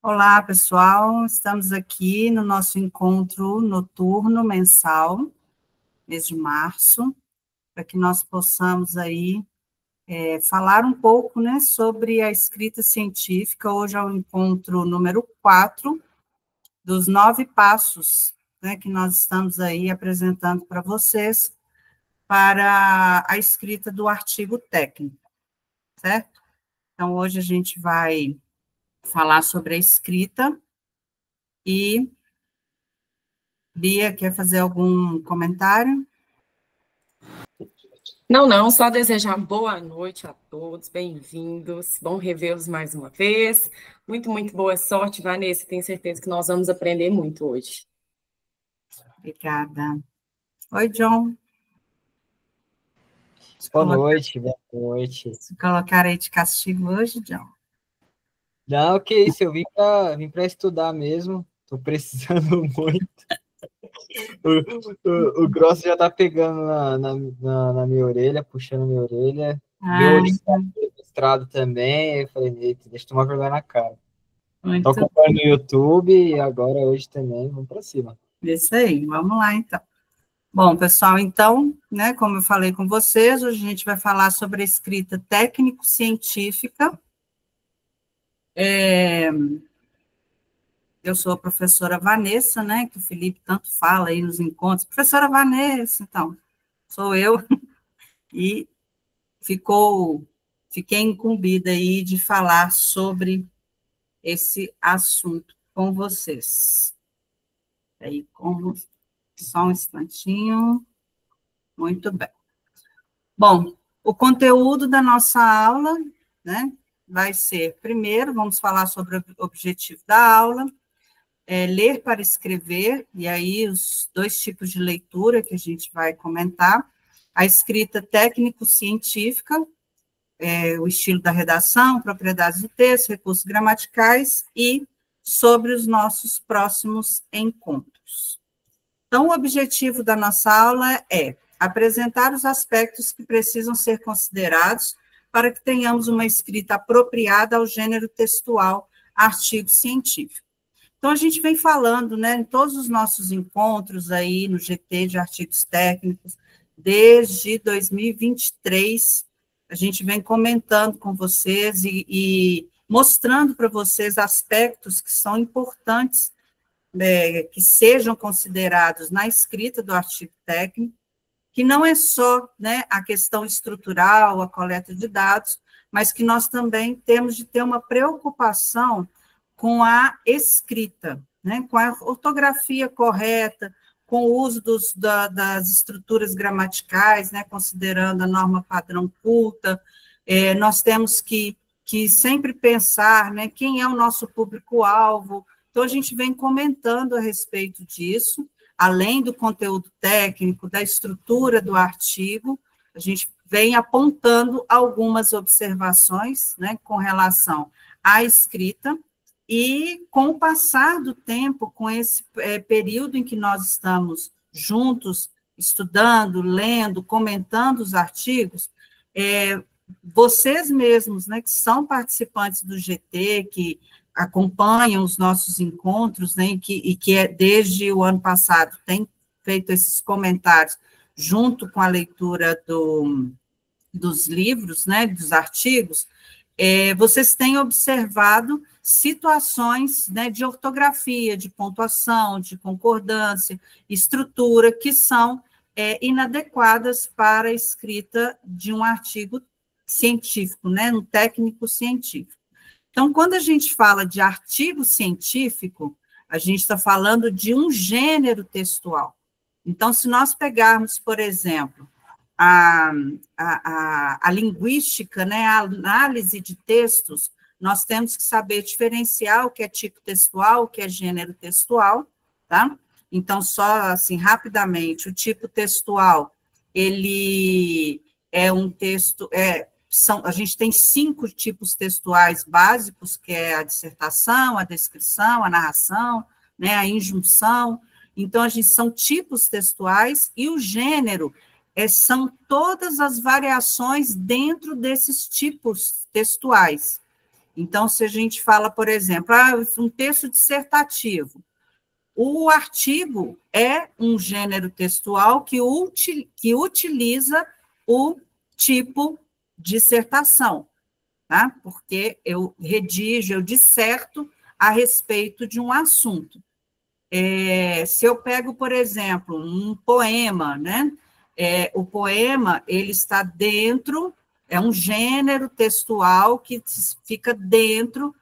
Olá, pessoal, estamos aqui no nosso encontro noturno mensal, mês de março, para que nós possamos aí falar um pouco, né, sobre a escrita científica. Hoje é o encontro número 4 dos 9 passos, né, que nós estamos aí apresentando para vocês para a escrita do artigo técnico, certo? Então, hoje a gente vai falar sobre a escrita e Bia, quer fazer algum comentário? Não, só desejar boa noite a todos, bem-vindos, bom revê-los mais uma vez. Muito boa sorte, Vanessa, tenho certeza que nós vamos aprender muito hoje. Obrigada. Oi, John. Boa noite, boa noite. Se colocar aí de castigo hoje, John? Não, que isso, eu vim para estudar mesmo, tô precisando muito. O Gross já tá pegando na minha orelha, puxando minha orelha. Meu mestrado também, eu falei, eita, deixa eu tomar vergonha na cara. Tô acompanhando no YouTube e agora hoje também, vamos para cima. Isso aí, vamos lá então. Bom, pessoal, então, né, como eu falei com vocês, hoje a gente vai falar sobre a escrita técnico-científica. Eu sou a professora Vanessa, né, que o Felipe tanto fala aí nos encontros. Professora Vanessa, então, sou eu, e fiquei incumbida aí de falar sobre esse assunto com vocês. Aí, só um instantinho. Muito bem. Bom, o conteúdo da nossa aula, né, vai ser, primeiro, vamos falar sobre o objetivo da aula, ler para escrever, e aí os 2 tipos de leitura que a gente vai comentar, a escrita técnico-científica, o estilo da redação, propriedades do texto, recursos gramaticais e sobre os nossos próximos encontros. Então, o objetivo da nossa aula é apresentar os aspectos que precisam ser considerados para que tenhamos uma escrita apropriada ao gênero textual artigo científico. Então, a gente vem falando, né, em todos os nossos encontros aí no GT de artigos técnicos, desde 2023, a gente vem comentando com vocês e mostrando para vocês aspectos que são importantes, que sejam considerados na escrita do artigo técnico, que não é só, né, a questão estrutural, a coleta de dados, mas que nós também temos de ter uma preocupação com a escrita, né, com a ortografia correta, com o uso das estruturas gramaticais, né, considerando a norma padrão culta. Nós temos que sempre pensar, né, quem é o nosso público-alvo. Então, a gente vem comentando a respeito disso, além do conteúdo técnico, da estrutura do artigo, a gente vem apontando algumas observações, né, com relação à escrita, e com o passar do tempo, com esse período em que nós estamos juntos, estudando, lendo, comentando os artigos, vocês mesmos, né, que são participantes do GT, que acompanham os nossos encontros, né, e que desde o ano passado tem feito esses comentários junto com a leitura dos livros, né, dos artigos, vocês têm observado situações, né, de ortografia, de pontuação, de concordância, estrutura, que são inadequadas para a escrita de um artigo científico, né, um técnico científico. Então, quando a gente fala de artigo científico, a gente está falando de um gênero textual. Então, se nós pegarmos, por exemplo, a linguística, né, a análise de textos, nós temos que saber diferenciar o que é tipo textual, o que é gênero textual, tá? Então, só assim, rapidamente, o tipo textual, ele é um texto, a gente tem 5 tipos textuais básicos, que é a dissertação, a descrição, a narração, né, a injunção. Então, são tipos textuais, e o gênero são todas as variações dentro desses tipos textuais. Então, se a gente fala, por exemplo, um texto dissertativo, o artigo é um gênero textual que utiliza o tipo dissertação, tá? Porque eu redijo, eu disserto a respeito de um assunto. Se eu pego, por exemplo, um poema, né? O poema, ele está dentro, é um gênero textual que fica dentro,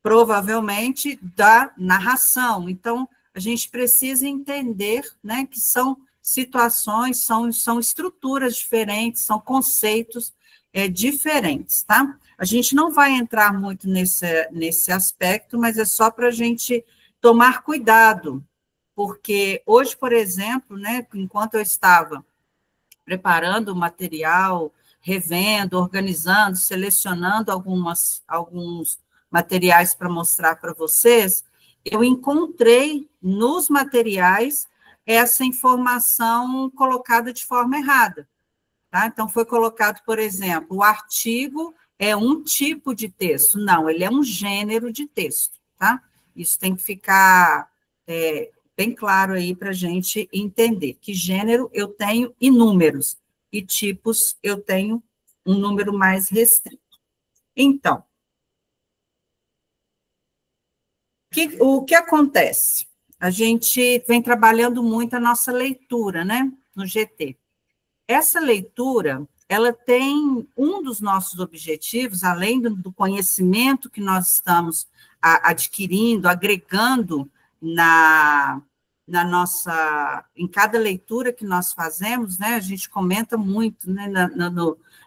provavelmente, da narração. Então, a gente precisa entender, né, que são situações, são estruturas diferentes, são conceitos diferentes, tá? A gente não vai entrar muito nesse aspecto, mas é só para a gente tomar cuidado, porque hoje, por exemplo, né, enquanto eu estava preparando o material, revendo, organizando, selecionando alguns materiais para mostrar para vocês, eu encontrei nos materiais essa informação colocada de forma errada. Tá? Então, foi colocado, por exemplo, o artigo é um tipo de texto. Não, ele é um gênero de texto. Tá? Isso tem que ficar bem claro aí para a gente entender que gênero eu tenho inúmeros e tipos eu tenho um número mais restrito. Então, o que acontece? A gente vem trabalhando muito a nossa leitura, né, no GT. Essa leitura, ela tem um dos nossos objetivos, além do conhecimento que nós estamos adquirindo, agregando em cada leitura que nós fazemos, né, a gente comenta muito, né,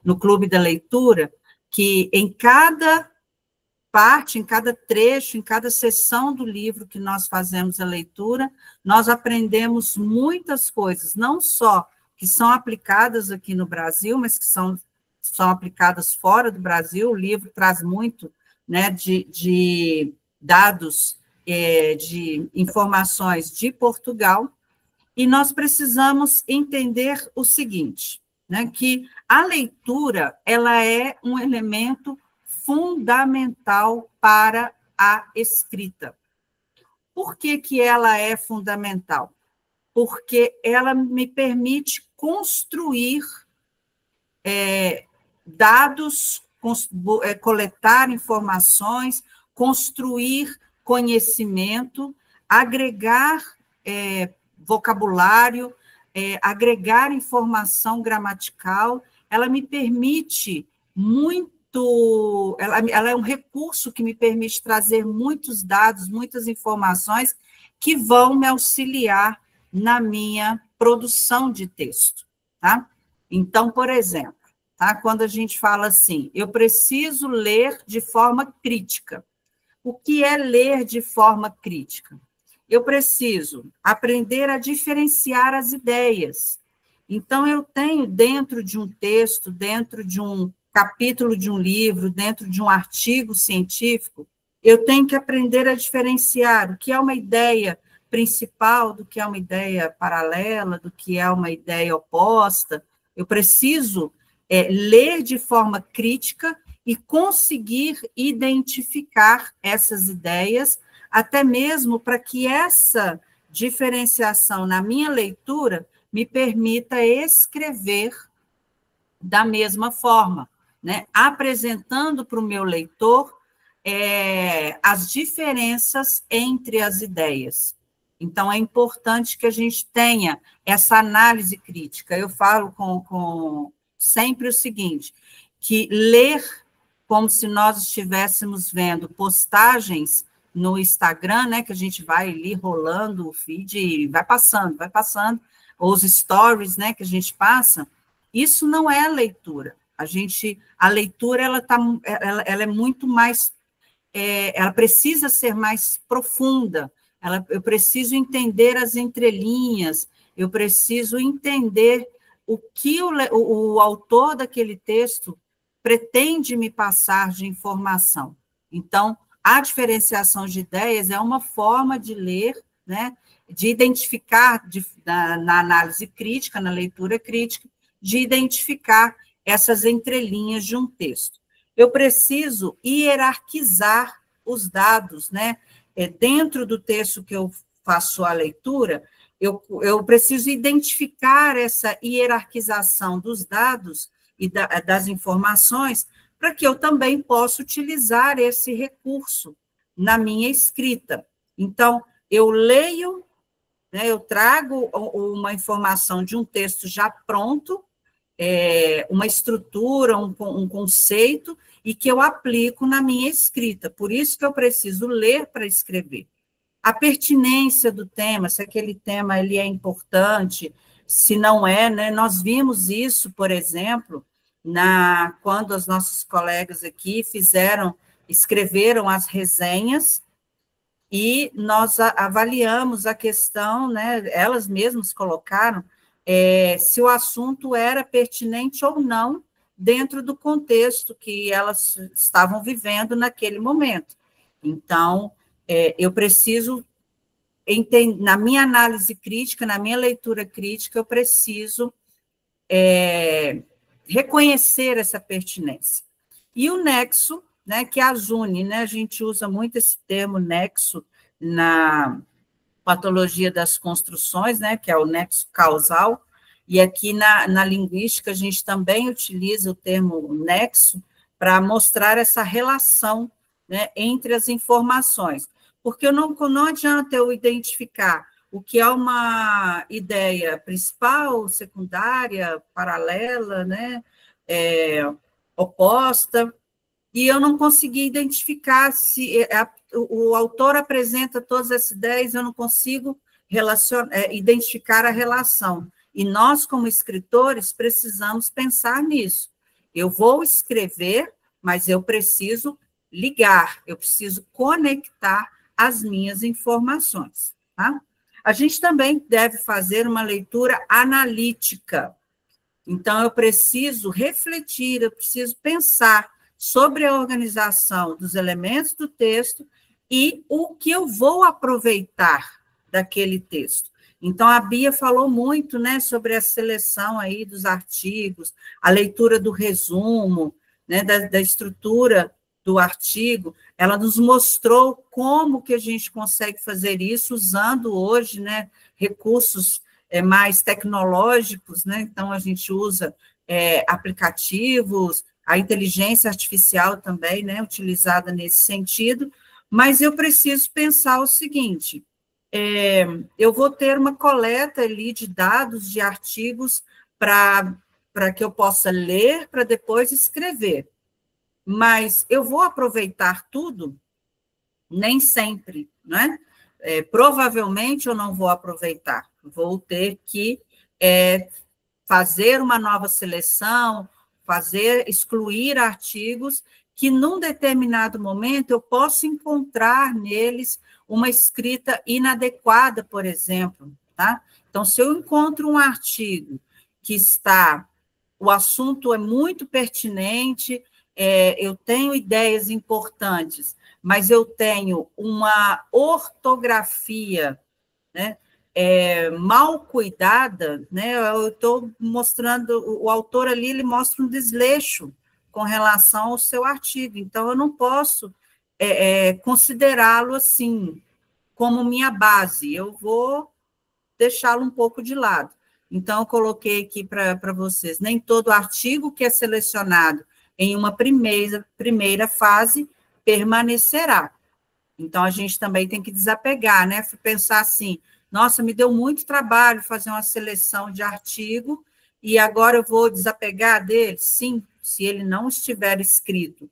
no Clube da Leitura, que em cada parte, em cada trecho, em cada sessão do livro que nós fazemos a leitura, nós aprendemos muitas coisas, não só que são aplicadas aqui no Brasil, mas que são aplicadas fora do Brasil. O livro traz muito, né, de dados, de informações de Portugal, e nós precisamos entender o seguinte, né, que a leitura ela é um elemento fundamental para a escrita. Por que ela é fundamental? Porque ela me permite construir dados, coletar informações, construir conhecimento, agregar vocabulário, agregar informação gramatical. Ela me permite ela é um recurso que me permite trazer muitos dados, muitas informações que vão me auxiliar na minha produção de texto, tá? Então, por exemplo, tá? Quando a gente fala assim, eu preciso ler de forma crítica. O que é ler de forma crítica? Eu preciso aprender a diferenciar as ideias. Então, eu tenho dentro de um texto, dentro de um capítulo de um livro, dentro de um artigo científico, eu tenho que aprender a diferenciar o que é uma ideia principal, do que é uma ideia paralela, do que é uma ideia oposta. Eu preciso ler de forma crítica e conseguir identificar essas ideias, até mesmo para que essa diferenciação na minha leitura me permita escrever da mesma forma, né? Apresentando para o meu leitor as diferenças entre as ideias. Então, é importante que a gente tenha essa análise crítica. Eu falo sempre o seguinte, que ler como se nós estivéssemos vendo postagens no Instagram, né, que a gente vai ali rolando o feed e vai passando, ou os stories, né, que a gente passa, isso não é a leitura. A leitura, ela é muito mais, ela precisa ser mais profunda, eu preciso entender as entrelinhas, eu preciso entender o que o autor daquele texto pretende me passar de informação. Então, a diferenciação de ideias é uma forma de ler, né, de identificar, na análise crítica, na leitura crítica, de identificar essas entrelinhas de um texto. eu preciso hierarquizar os dados, né? Dentro do texto que eu faço a leitura, eu preciso identificar essa hierarquização dos dados e das informações para que eu também possa utilizar esse recurso na minha escrita. Então, eu leio, né, eu trago uma informação de um texto já pronto, uma estrutura, um conceito, e que eu aplico na minha escrita. Por isso que eu preciso ler para escrever. A pertinência do tema, se aquele tema ele é importante, se não é, né? Nós vimos isso, por exemplo, quando os nossos colegas aqui escreveram as resenhas, e nós avaliamos a questão, né? Elas mesmas colocaram se o assunto era pertinente ou não dentro do contexto que elas estavam vivendo naquele momento. Então, eu preciso, na minha análise crítica, na minha leitura crítica, eu preciso reconhecer essa pertinência. E o nexo, né, que as une, né? A gente usa muito esse termo nexo na patologia das construções, né, que é o nexo causal, e aqui na linguística a gente também utiliza o termo nexo para mostrar essa relação, né, entre as informações, porque não adianta eu identificar o que é uma ideia principal, secundária, paralela, né, oposta, e eu não consegui identificar se o autor apresenta todas essas ideias, eu não consigo identificar a relação. E nós, como escritores, precisamos pensar nisso. Eu vou escrever, mas eu preciso ligar, eu preciso conectar as minhas informações. Tá? A gente também deve fazer uma leitura analítica. Então, eu preciso refletir, eu preciso pensar sobre a organização dos elementos do texto e o que eu vou aproveitar daquele texto. Então, a Bia falou muito, né, sobre a seleção aí dos artigos, a leitura do resumo, né, da estrutura do artigo. Ela nos mostrou como que a gente consegue fazer isso usando hoje, né, recursos mais tecnológicos, né? Então, a gente usa aplicativos, a inteligência artificial também, né, utilizada nesse sentido, mas eu preciso pensar o seguinte, eu vou ter uma coleta ali de dados, de artigos, para que eu possa ler, para depois escrever, mas eu vou aproveitar tudo? Nem sempre, né? Provavelmente eu não vou aproveitar, vou ter que fazer uma nova seleção, excluir artigos que, num determinado momento, eu posso encontrar neles uma escrita inadequada, por exemplo, tá? Então, se eu encontro um artigo que o assunto é muito pertinente, eu tenho ideias importantes, mas eu tenho uma ortografia, né, mal cuidada, né? Eu estou mostrando, o autor ali, ele mostra um desleixo com relação ao seu artigo, então eu não posso considerá-lo assim, como minha base, eu vou deixá-lo um pouco de lado. Então, eu coloquei aqui para vocês, nem todo artigo que é selecionado em uma primeira fase permanecerá. Então, a gente também tem que desapegar, né? Pensar assim, nossa, me deu muito trabalho fazer uma seleção de artigo e agora eu vou desapegar dele? Sim, se ele não estiver escrito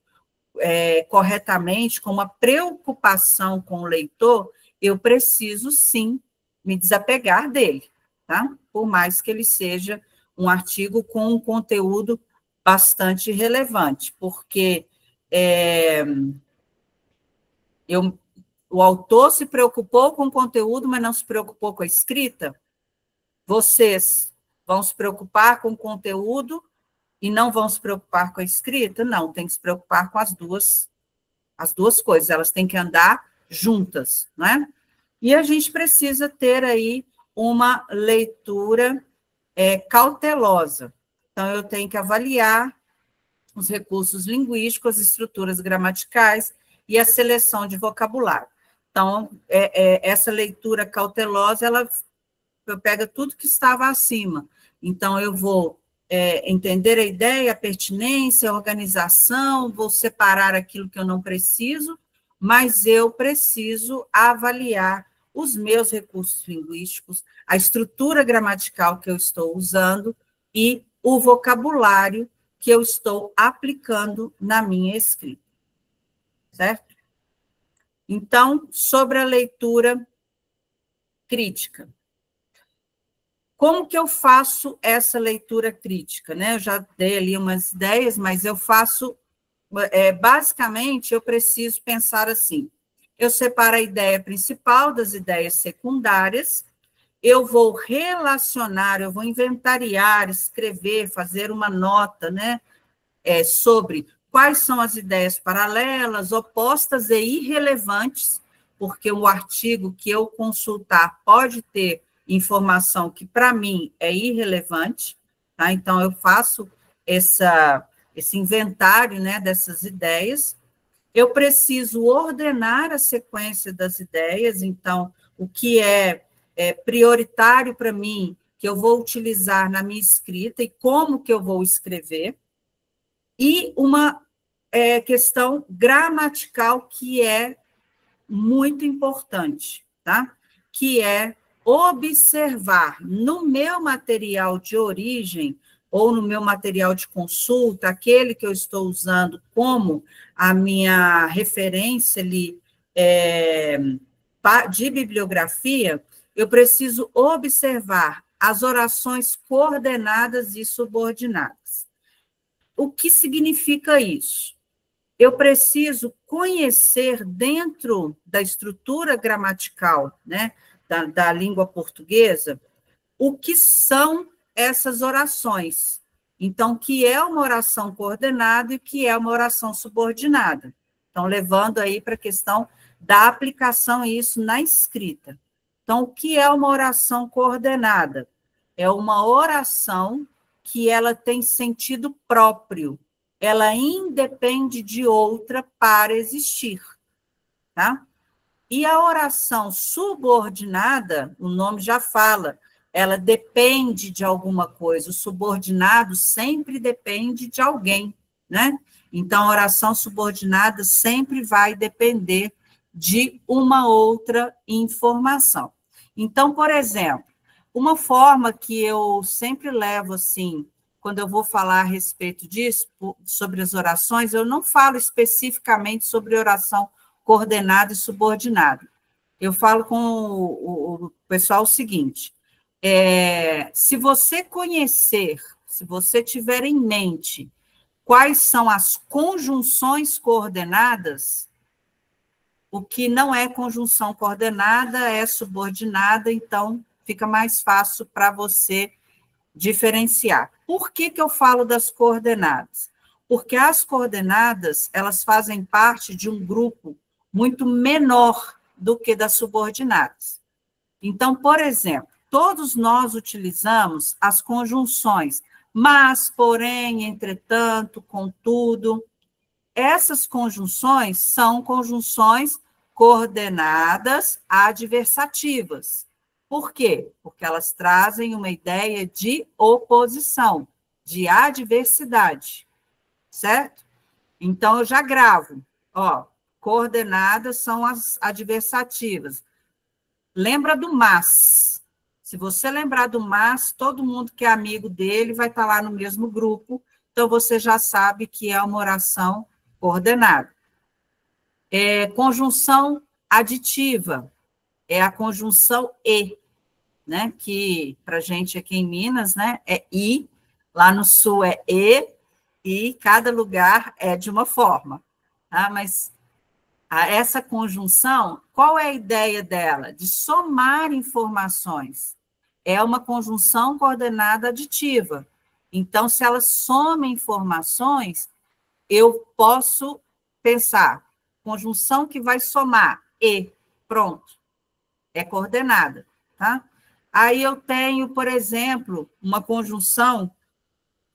corretamente, com uma preocupação com o leitor, eu preciso, sim, me desapegar dele, tá? Por mais que ele seja um artigo com um conteúdo bastante relevante, porque o autor se preocupou com o conteúdo, mas não se preocupou com a escrita. Vocês vão se preocupar com o conteúdo e não vão se preocupar com a escrita? Não, tem que se preocupar com as duas coisas, elas têm que andar juntas, não é? E a gente precisa ter aí uma leitura cautelosa. Então, eu tenho que avaliar os recursos linguísticos, as estruturas gramaticais e a seleção de vocabulário. Então, essa leitura cautelosa, ela pega tudo que estava acima. Então, eu vou entender a ideia, a pertinência, a organização, vou separar aquilo que eu não preciso, mas eu preciso avaliar os meus recursos linguísticos, a estrutura gramatical que eu estou usando e o vocabulário que eu estou aplicando na minha escrita. Certo? Então, sobre a leitura crítica. Como que eu faço essa leitura crítica, né? Eu já dei ali umas ideias, mas eu faço, basicamente, eu preciso pensar assim, eu separo a ideia principal das ideias secundárias, eu vou relacionar, eu vou inventariar, escrever, fazer uma nota, né, sobre quais são as ideias paralelas, opostas e irrelevantes, porque o artigo que eu consultar pode ter informação que, para mim, é irrelevante, tá? Então, eu faço esse inventário, né, dessas ideias. Eu preciso ordenar a sequência das ideias, então, o que é prioritário para mim, que eu vou utilizar na minha escrita e como que eu vou escrever, e uma questão gramatical que é muito importante, tá? Que é observar no meu material de origem ou no meu material de consulta, aquele que eu estou usando como a minha referência ali de bibliografia, eu preciso observar as orações coordenadas e subordinadas. O que significa isso? Eu preciso conhecer dentro da estrutura gramatical, né, da língua portuguesa, o que são essas orações. Então, o que é uma oração coordenada e o que é uma oração subordinada. Então, levando aí para a questão da aplicação isso na escrita. Então, o que é uma oração coordenada? É uma oração que ela tem sentido próprio, ela independe de outra para existir, tá? E a oração subordinada, o nome já fala, ela depende de alguma coisa, o subordinado sempre depende de alguém, né? Então, a oração subordinada sempre vai depender de uma outra informação. Então, por exemplo, uma forma que eu sempre levo assim, quando eu vou falar a respeito disso, sobre as orações, eu não falo especificamente sobre oração coordenada e subordinada. Eu falo com o pessoal o seguinte, se você conhecer, se você tiver em mente quais são as conjunções coordenadas, o que não é conjunção coordenada é subordinada, então fica mais fácil para você diferenciar. Por que eu falo das coordenadas? Porque as coordenadas, elas fazem parte de um grupo muito menor do que das subordinadas. Então, por exemplo, todos nós utilizamos as conjunções mas, porém, entretanto, contudo. Essas conjunções são conjunções coordenadas adversativas. Por quê? Porque elas trazem uma ideia de oposição, de adversidade, certo? Então, eu já gravo, coordenadas são as adversativas. Lembra do mas. Se você lembrar do mas, todo mundo que é amigo dele vai estar lá no mesmo grupo, então você já sabe que é uma oração coordenada. Conjunção aditiva, é a conjunção e, né, que para a gente aqui em Minas, né, é i, lá no sul é e cada lugar é de uma forma, tá? Mas essa conjunção, qual é a ideia dela? De somar informações. É uma conjunção coordenada aditiva. Então, se ela soma informações, eu posso pensar, conjunção que vai somar, e, pronto, é coordenada, tá? Aí eu tenho, por exemplo, uma conjunção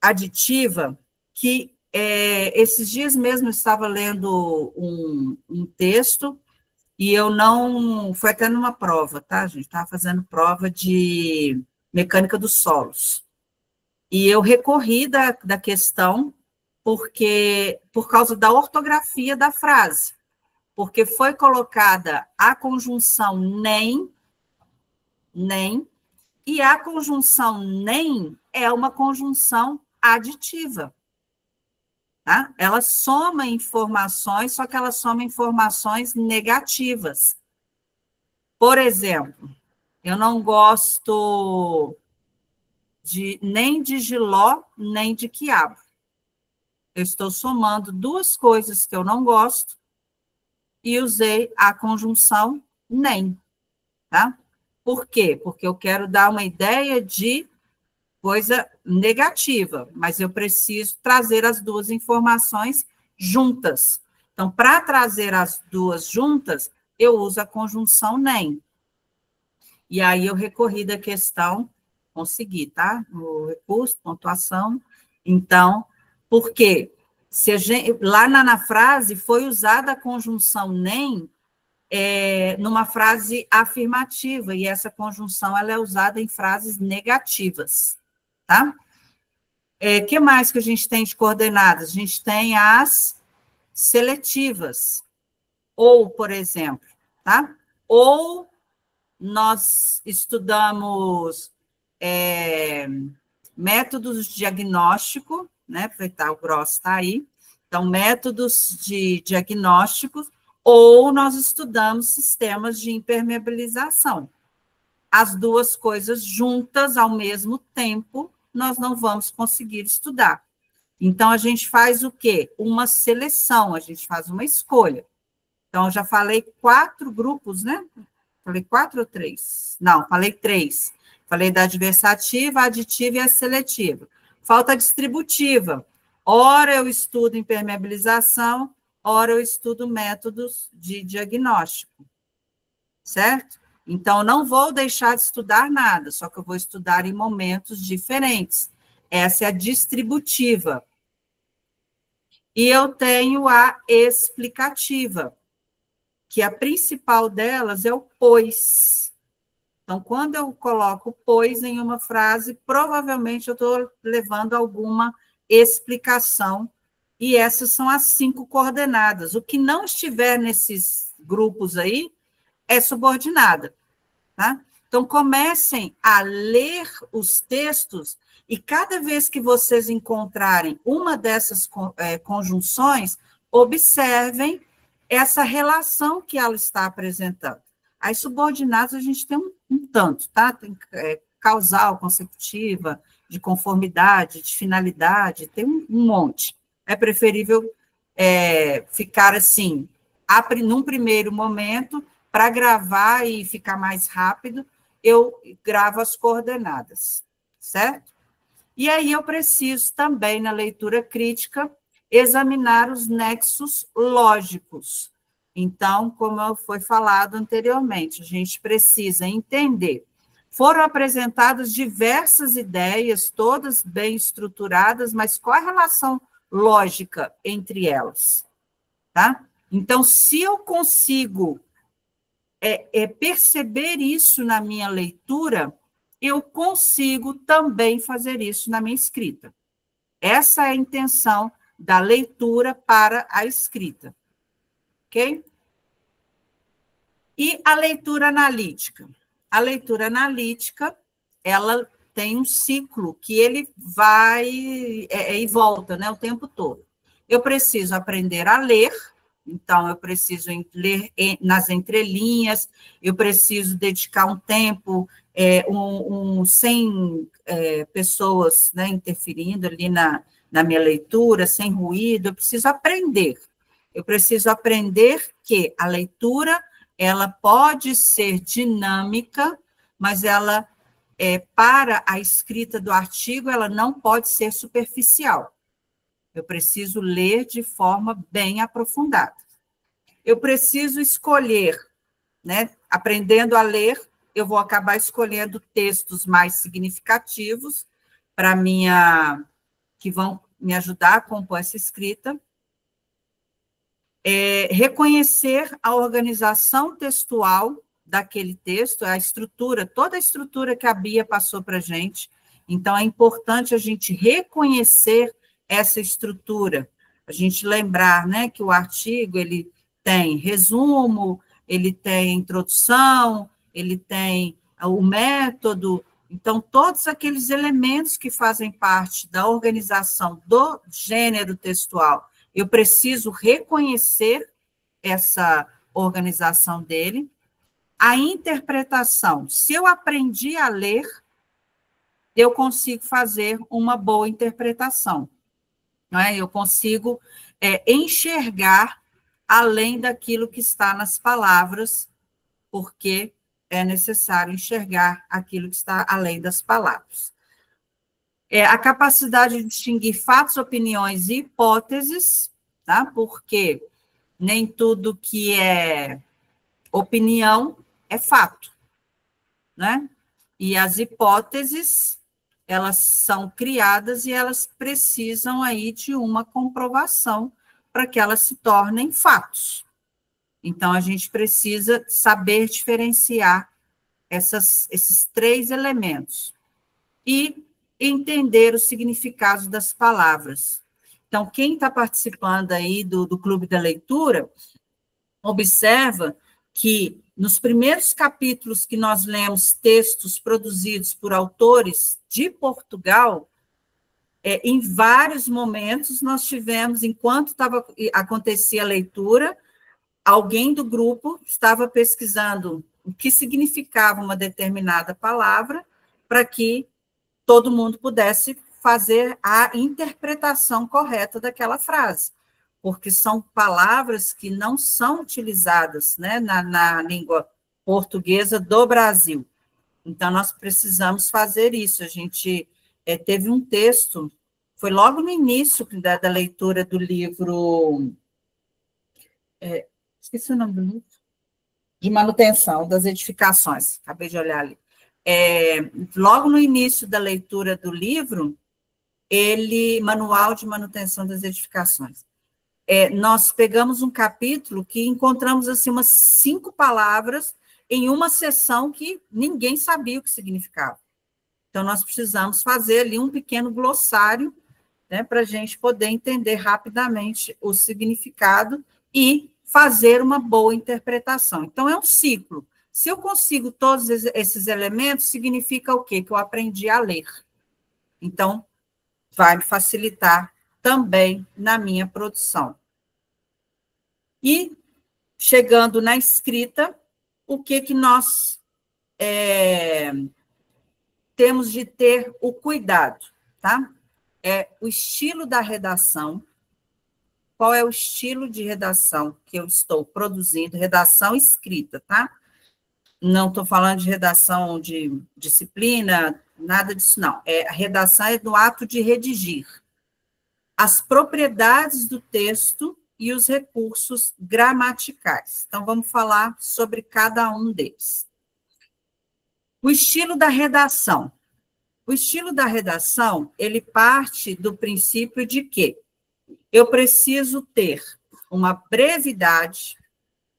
aditiva que esses dias mesmo eu estava lendo um texto, e eu não... Foi até numa prova, tá, gente? Estava fazendo prova de mecânica dos solos. E eu recorri da questão por causa da ortografia da frase, porque foi colocada a conjunção nem, e a conjunção nem é uma conjunção aditiva. Tá? Ela soma informações, só que ela soma informações negativas. Por exemplo, eu não gosto nem de jiló, nem de quiabo. Eu estou somando duas coisas que eu não gosto e usei a conjunção nem. Tá? Por quê? Porque eu quero dar uma ideia de coisa negativa, mas eu preciso trazer as duas informações juntas. Então, para trazer as duas juntas, eu uso a conjunção nem. E aí eu recorri da questão, consegui, tá? O recurso, pontuação. Então, por quê? Lá na frase foi usada a conjunção nem numa frase afirmativa, e essa conjunção ela é usada em frases negativas. Tá? Que mais que a gente tem de coordenadas? A gente tem as seletivas. Ou, por exemplo, tá? Ou nós estudamos métodos de diagnóstico, né? Aproveitar o grosso está aí. Então, métodos de diagnósticos, ou nós estudamos sistemas de impermeabilização. As duas coisas juntas ao mesmo tempo, nós não vamos conseguir estudar. Então, a gente faz o quê? Uma seleção, a gente faz uma escolha. Então, eu já falei 4 grupos, né? Falei 4 ou 3? Não, falei 3. Falei da adversativa, a aditiva e a seletiva. Falta a distributiva. Ora eu estudo impermeabilização, ora eu estudo métodos de diagnóstico. Certo? Então, não vou deixar de estudar nada, só que eu vou estudar em momentos diferentes. Essa é a distributiva. E eu tenho a explicativa, que a principal delas é o pois. Então, quando eu coloco pois em uma frase, provavelmente eu estou levando alguma explicação, e essas são as 5 coordenadas. O que não estiver nesses grupos aí, é subordinada, tá? Então, comecem a ler os textos e cada vez que vocês encontrarem uma dessas conjunções, observem essa relação que ela está apresentando. As subordinadas a gente tem um tanto, tá? Tem causal, consecutiva, de conformidade, de finalidade, tem um monte. É preferível ficar assim, num primeiro momento, para gravar e ficar mais rápido, eu gravo as coordenadas, certo? E aí eu preciso também, na leitura crítica, examinar os nexos lógicos. Então, como foi falado anteriormente, a gente precisa entender. Foram apresentadas diversas ideias, todas bem estruturadas, mas qual a relação lógica entre elas? Tá? Então, se eu consigo perceber isso na minha leitura, eu consigo também fazer isso na minha escrita. Essa é a intenção da leitura para a escrita. Ok? E a leitura analítica? A leitura analítica, ela tem um ciclo que ele vai e volta, né, o tempo todo. Eu preciso aprender a ler, então, eu preciso ler nas entrelinhas, eu preciso dedicar um tempo, sem pessoas, né, interferindo ali na minha leitura, sem ruído, eu preciso aprender. Eu preciso aprender que a leitura, ela pode ser dinâmica, mas ela, para a escrita do artigo, ela não pode ser superficial. Eu preciso ler de forma bem aprofundada. Eu preciso escolher, né? Aprendendo a ler, eu vou acabar escolhendo textos mais significativos para que vão me ajudar a compor essa escrita, reconhecer a organização textual daquele texto, a estrutura, toda a estrutura que a Bia passou para a gente. Então, é importante a gente reconhecer essa estrutura, a gente lembrar, né, que o artigo ele tem resumo, ele tem introdução, ele tem o método. Então, todos aqueles elementos que fazem parte da organização do gênero textual, eu preciso reconhecer essa organização dele. A interpretação, se eu aprendi a ler, eu consigo fazer uma boa interpretação, não é? Eu consigo enxergar além daquilo que está nas palavras, porque é necessário enxergar aquilo que está além das palavras. A capacidade de distinguir fatos, opiniões e hipóteses, tá? Porque nem tudo que é opinião é fato, né? E as hipóteses, elas são criadas e elas precisam aí de uma comprovação para que elas se tornem fatos. Então, a gente precisa saber diferenciar esses três elementos e entender o significado das palavras. Então, quem está participando aí do Clube da Leitura, observa que nos primeiros capítulos que nós lemos textos produzidos por autores de Portugal, em vários momentos nós tivemos, enquanto acontecia a leitura, alguém do grupo estava pesquisando o que significava uma determinada palavra para que todo mundo pudesse fazer a interpretação correta daquela frase, porque são palavras que não são utilizadas, né, na língua portuguesa do Brasil. Então, nós precisamos fazer isso. A gente teve um texto, foi logo no início da leitura do livro... esqueci o nome do livro. De manutenção das edificações, acabei de olhar ali. Logo no início da leitura do livro, Manual de Manutenção das Edificações, nós pegamos um capítulo que encontramos assim, umas 5 palavras em uma sessão que ninguém sabia o que significava. Então, nós precisamos fazer ali um pequeno glossário, né, para a gente poder entender rapidamente o significado e fazer uma boa interpretação. Então, é um ciclo. Se eu consigo todos esses elementos, significa o quê? Que eu aprendi a ler. Então, vai me facilitar também na minha produção. E, chegando na escrita, o que nós temos de ter o cuidado, tá? O estilo da redação. Qual é o estilo de redação que eu estou produzindo? Redação escrita, tá? Não estou falando de redação de disciplina, nada disso, não. A redação é no ato de redigir. As propriedades do texto e os recursos gramaticais. Então, vamos falar sobre cada um deles. O estilo da redação. O estilo da redação, ele parte do princípio de que eu preciso ter uma brevidade,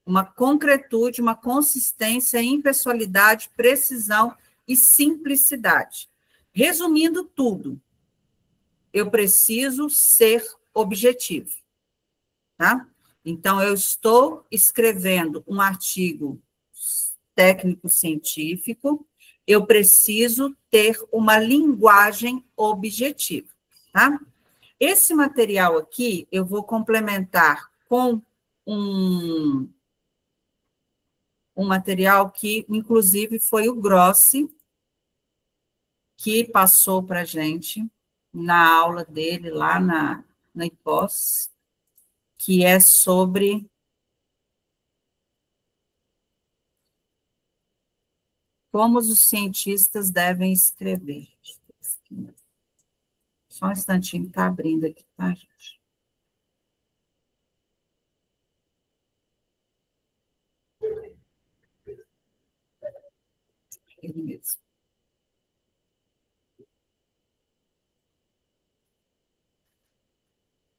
uma concretude, uma consistência, impessoalidade, precisão e simplicidade. Resumindo tudo, eu preciso ser objetivo, tá? Então, eu estou escrevendo um artigo técnico-científico, eu preciso ter uma linguagem objetiva, tá? Esse material aqui, eu vou complementar com um material que, inclusive, foi o Grossi, que passou para a gente na aula dele, lá na IPOS, que é sobre como os cientistas devem escrever. Só um instantinho, está abrindo aqui, tá, gente? Ele mesmo.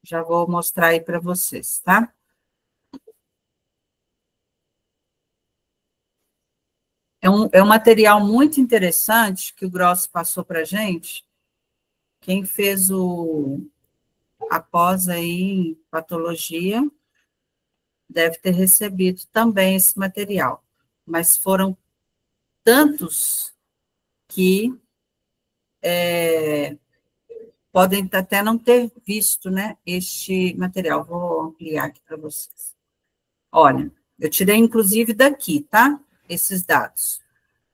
Já vou mostrar aí para vocês, tá? É um material muito interessante que o Gross passou para a gente. Quem fez a pós aí em patologia deve ter recebido também esse material. Mas foram tantos que podem até não ter visto, né, este material. Vou ampliar aqui para vocês. Olha, eu tirei, inclusive, daqui, tá? Esses dados.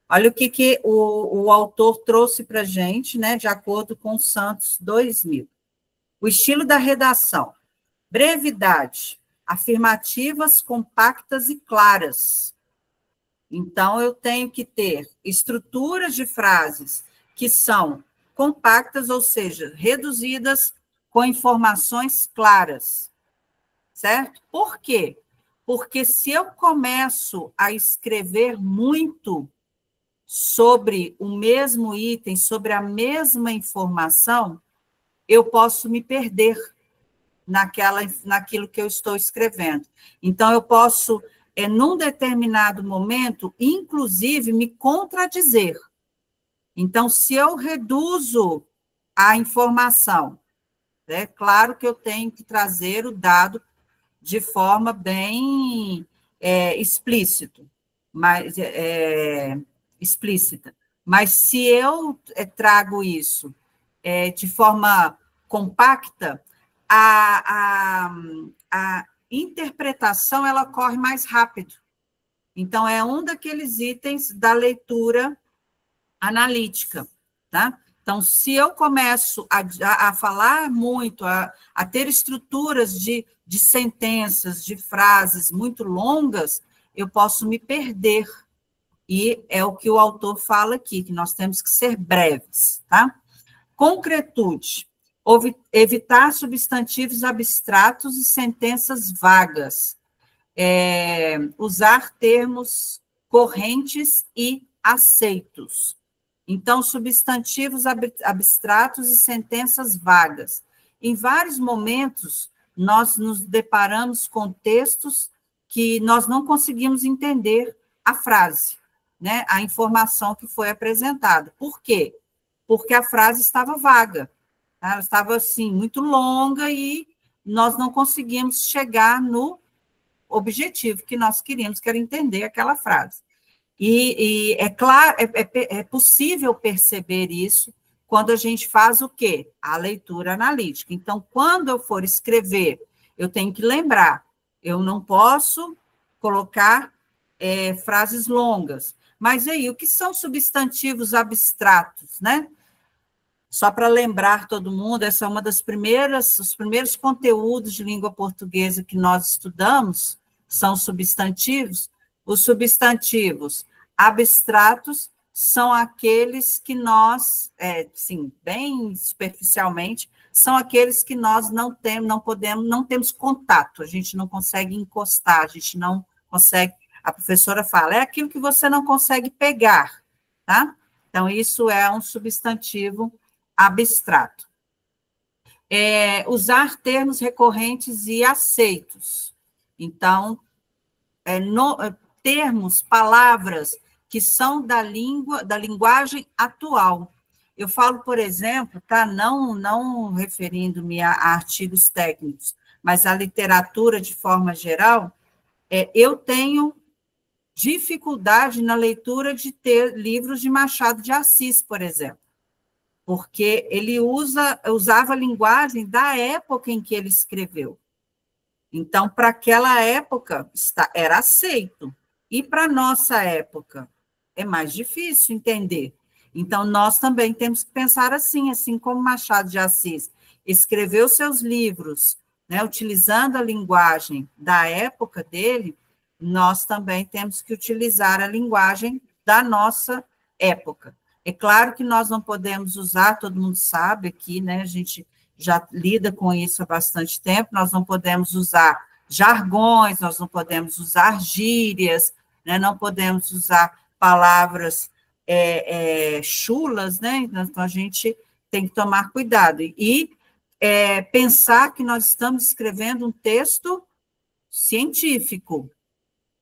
Olha o que o autor trouxe para a gente, né, de acordo com o Santos 2000. O estilo da redação. Brevidade. Afirmativas, compactas e claras. Então, eu tenho que ter estruturas de frases que são compactas, ou seja, reduzidas com informações claras. Certo? Por quê? Porque se eu começo a escrever muito sobre o mesmo item, sobre a mesma informação, eu posso me perder naquilo que eu estou escrevendo. Então, eu posso, num determinado momento, inclusive, me contradizer. Então, se eu reduzo a informação, é claro que eu tenho que trazer o dado de forma bem explícita. Mas se eu trago isso de forma compacta, a interpretação ela ocorre mais rápido. Então, é um daqueles itens da leitura analítica, tá? Então, se eu começo a falar muito, a ter estruturas de sentenças, de frases muito longas, eu posso me perder. E é o que o autor fala aqui, que nós temos que ser breves, tá? Concretude. Evitar substantivos abstratos e sentenças vagas. Usar termos correntes e aceitos. Então, substantivos abstratos e sentenças vagas. Em vários momentos, nós nos deparamos com textos que nós não conseguimos entender a frase, né? A informação que foi apresentada. Por quê? Porque a frase estava vaga. Ela estava, assim, muito longa e nós não conseguimos chegar no objetivo que nós queríamos, que era entender aquela frase. E é claro, é possível perceber isso quando a gente faz o quê? A leitura analítica. Então, quando eu for escrever, eu tenho que lembrar, eu não posso colocar frases longas. Mas aí, o que são substantivos abstratos, né? Só para lembrar todo mundo, essa é uma das os primeiros conteúdos de língua portuguesa que nós estudamos, são substantivos. Os substantivos abstratos são aqueles que nós, sim, bem superficialmente, são aqueles que nós não temos contato, a gente não consegue encostar, a gente não consegue, a professora fala, é aquilo que você não consegue pegar, tá? Então, isso é um substantivo abstrato. Usar termos recorrentes e aceitos. Então, termos, palavras que são da linguagem atual. Eu falo, por exemplo, tá, não referindo-me a artigos técnicos, mas a literatura de forma geral, eu tenho dificuldade na leitura de ter livros de Machado de Assis, por exemplo, porque ele usava a linguagem da época em que ele escreveu. Então, para aquela época, era aceito. E para a nossa época, é mais difícil entender. Então, nós também temos que pensar assim como Machado de Assis escreveu seus livros, né, utilizando a linguagem da época dele, nós também temos que utilizar a linguagem da nossa época. É claro que nós não podemos usar, todo mundo sabe aqui, né, a gente já lida com isso há bastante tempo, nós não podemos usar jargões, nós não podemos usar gírias, né, não podemos usar palavras chulas, né, então a gente tem que tomar cuidado. E pensar que nós estamos escrevendo um texto científico.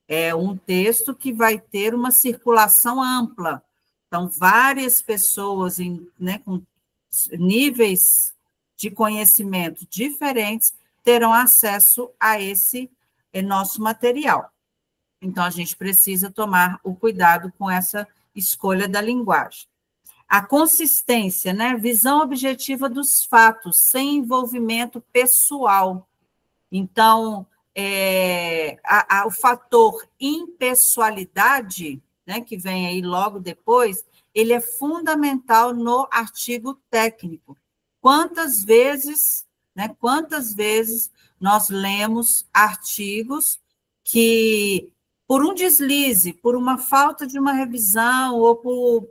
É um texto que vai ter uma circulação ampla. Então, várias pessoas com níveis de conhecimento diferentes terão acesso a esse nosso material. Então, a gente precisa tomar o cuidado com essa escolha da linguagem. A consistência, né? Visão objetiva dos fatos, sem envolvimento pessoal. Então, o fator impessoalidade, né, que vem aí logo depois, ele é fundamental no artigo técnico. Quantas vezes nós lemos artigos que, por um deslize, por uma falta de uma revisão ou por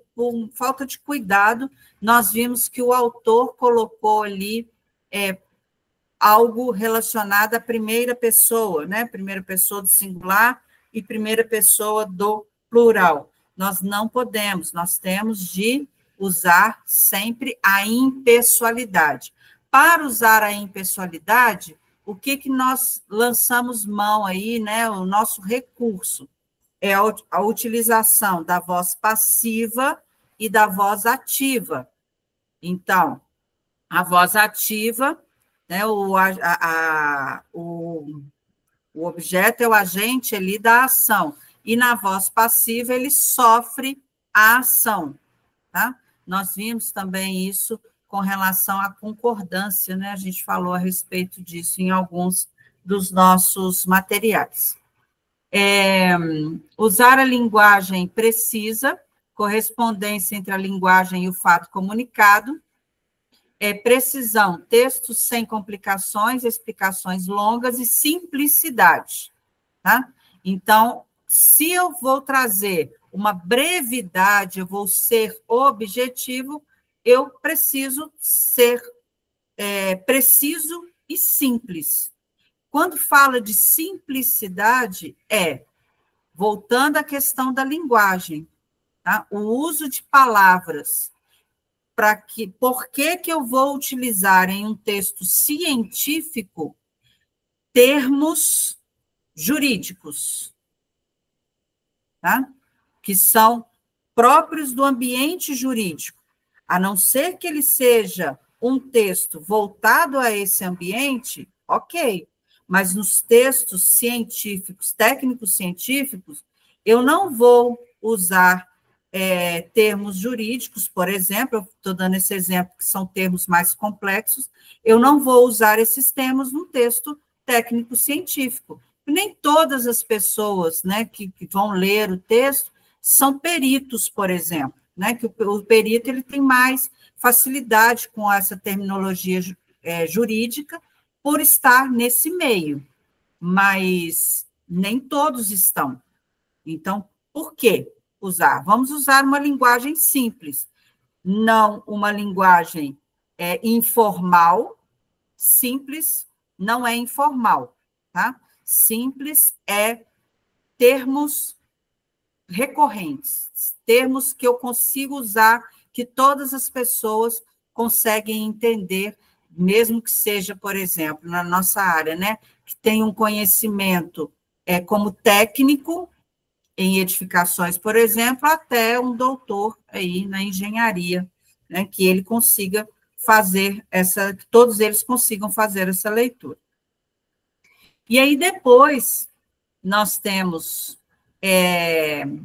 falta de cuidado, nós vimos que o autor colocou ali algo relacionado à primeira pessoa, né? Primeira pessoa do singular e primeira pessoa do plural. Nós não podemos, nós temos de usar sempre a impessoalidade. Para usar a impessoalidade, o que nós lançamos mão aí, né? O nosso recurso é a utilização da voz passiva e da voz ativa. Então, a voz ativa, né, o objeto é o agente ali da ação, e na voz passiva ele sofre a ação, tá? Nós vimos também isso com relação à concordância, né? A gente falou a respeito disso em alguns dos nossos materiais. Usar a linguagem precisa, correspondência entre a linguagem e o fato comunicado, precisão, textos sem complicações, explicações longas e simplicidade, tá? Então, se eu vou trazer uma brevidade, eu vou ser objetivo, eu preciso ser preciso e simples. Quando fala de simplicidade, voltando à questão da linguagem, tá? O uso de palavras. Por que eu vou utilizar em um texto científico termos jurídicos, tá? Que são próprios do ambiente jurídico, a não ser que ele seja um texto voltado a esse ambiente, ok, mas nos textos científicos, técnicos científicos, eu não vou usar termos jurídicos, por exemplo, eu estou dando esse exemplo, que são termos mais complexos, eu não vou usar esses termos num texto técnico-científico. Nem todas as pessoas, né, que vão ler o texto são peritos, por exemplo, né, que o perito ele tem mais facilidade com essa terminologia jurídica por estar nesse meio, mas nem todos estão. Então, por quê? Vamos usar uma linguagem simples, não uma linguagem informal. Simples não é informal, tá? Simples é termos recorrentes, termos que eu consigo usar, que todas as pessoas conseguem entender, mesmo que seja, por exemplo, na nossa área, né? Que tem um conhecimento como técnico, em edificações, por exemplo, até um doutor aí na engenharia, né, que ele consiga fazer que todos eles consigam fazer essa leitura. E aí depois nós temos,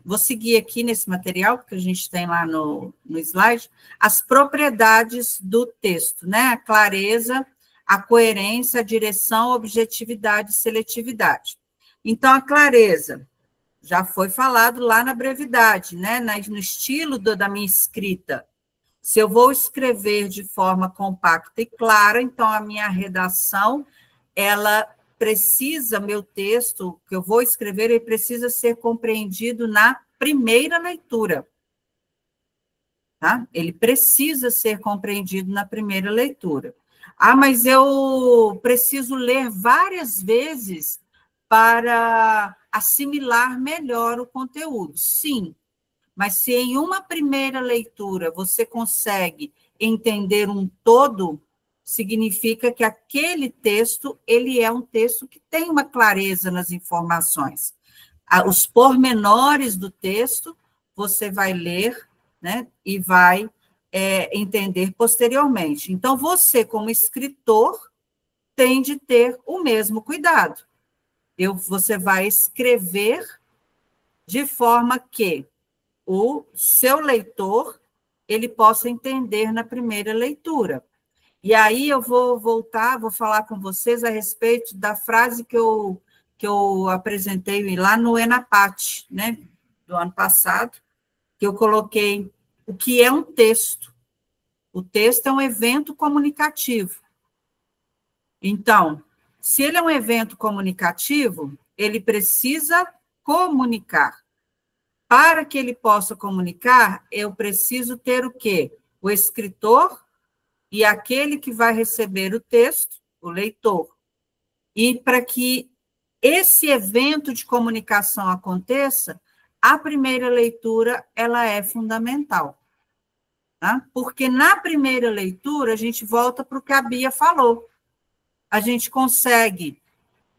vou seguir aqui nesse material, porque a gente tem lá no slide, as propriedades do texto, né, a clareza, a coerência, a direção, a objetividade e seletividade. Então, a clareza já foi falado lá na brevidade, né? No estilo da minha escrita. Se eu vou escrever de forma compacta e clara, então a minha redação, ela precisa, meu texto que eu vou escrever, ele precisa ser compreendido na primeira leitura. Tá? Ele precisa ser compreendido na primeira leitura. Mas eu preciso ler várias vezes para assimilar melhor o conteúdo. Sim, mas se em uma primeira leitura você consegue entender um todo, significa que aquele texto, ele é um texto que tem uma clareza nas informações. Os pormenores do texto, você vai ler, né, e vai entender posteriormente. Então, você, como escritor, tem de ter o mesmo cuidado. Você vai escrever de forma que o seu leitor ele possa entender na primeira leitura. E aí eu vou voltar, vou falar com vocês a respeito da frase que eu apresentei lá no ENAPAT, né, do ano passado, que eu coloquei o que é um texto. O texto é um evento comunicativo. Então, se ele é um evento comunicativo, ele precisa comunicar. Para que ele possa comunicar, eu preciso ter o quê? O escritor e aquele que vai receber o texto, o leitor. E para que esse evento de comunicação aconteça, a primeira leitura ela é fundamental. Tá? Porque na primeira leitura, a gente volta para o que a Bia falou. A gente consegue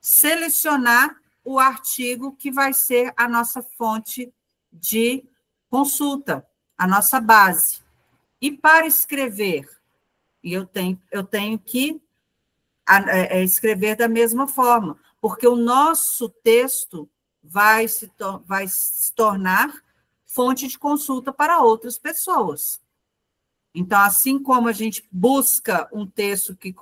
selecionar o artigo que vai ser a nossa fonte de consulta, a nossa base. E para escrever, eu tenho que escrever da mesma forma, porque o nosso texto vai se tornar fonte de consulta para outras pessoas. Então, assim como a gente busca um texto que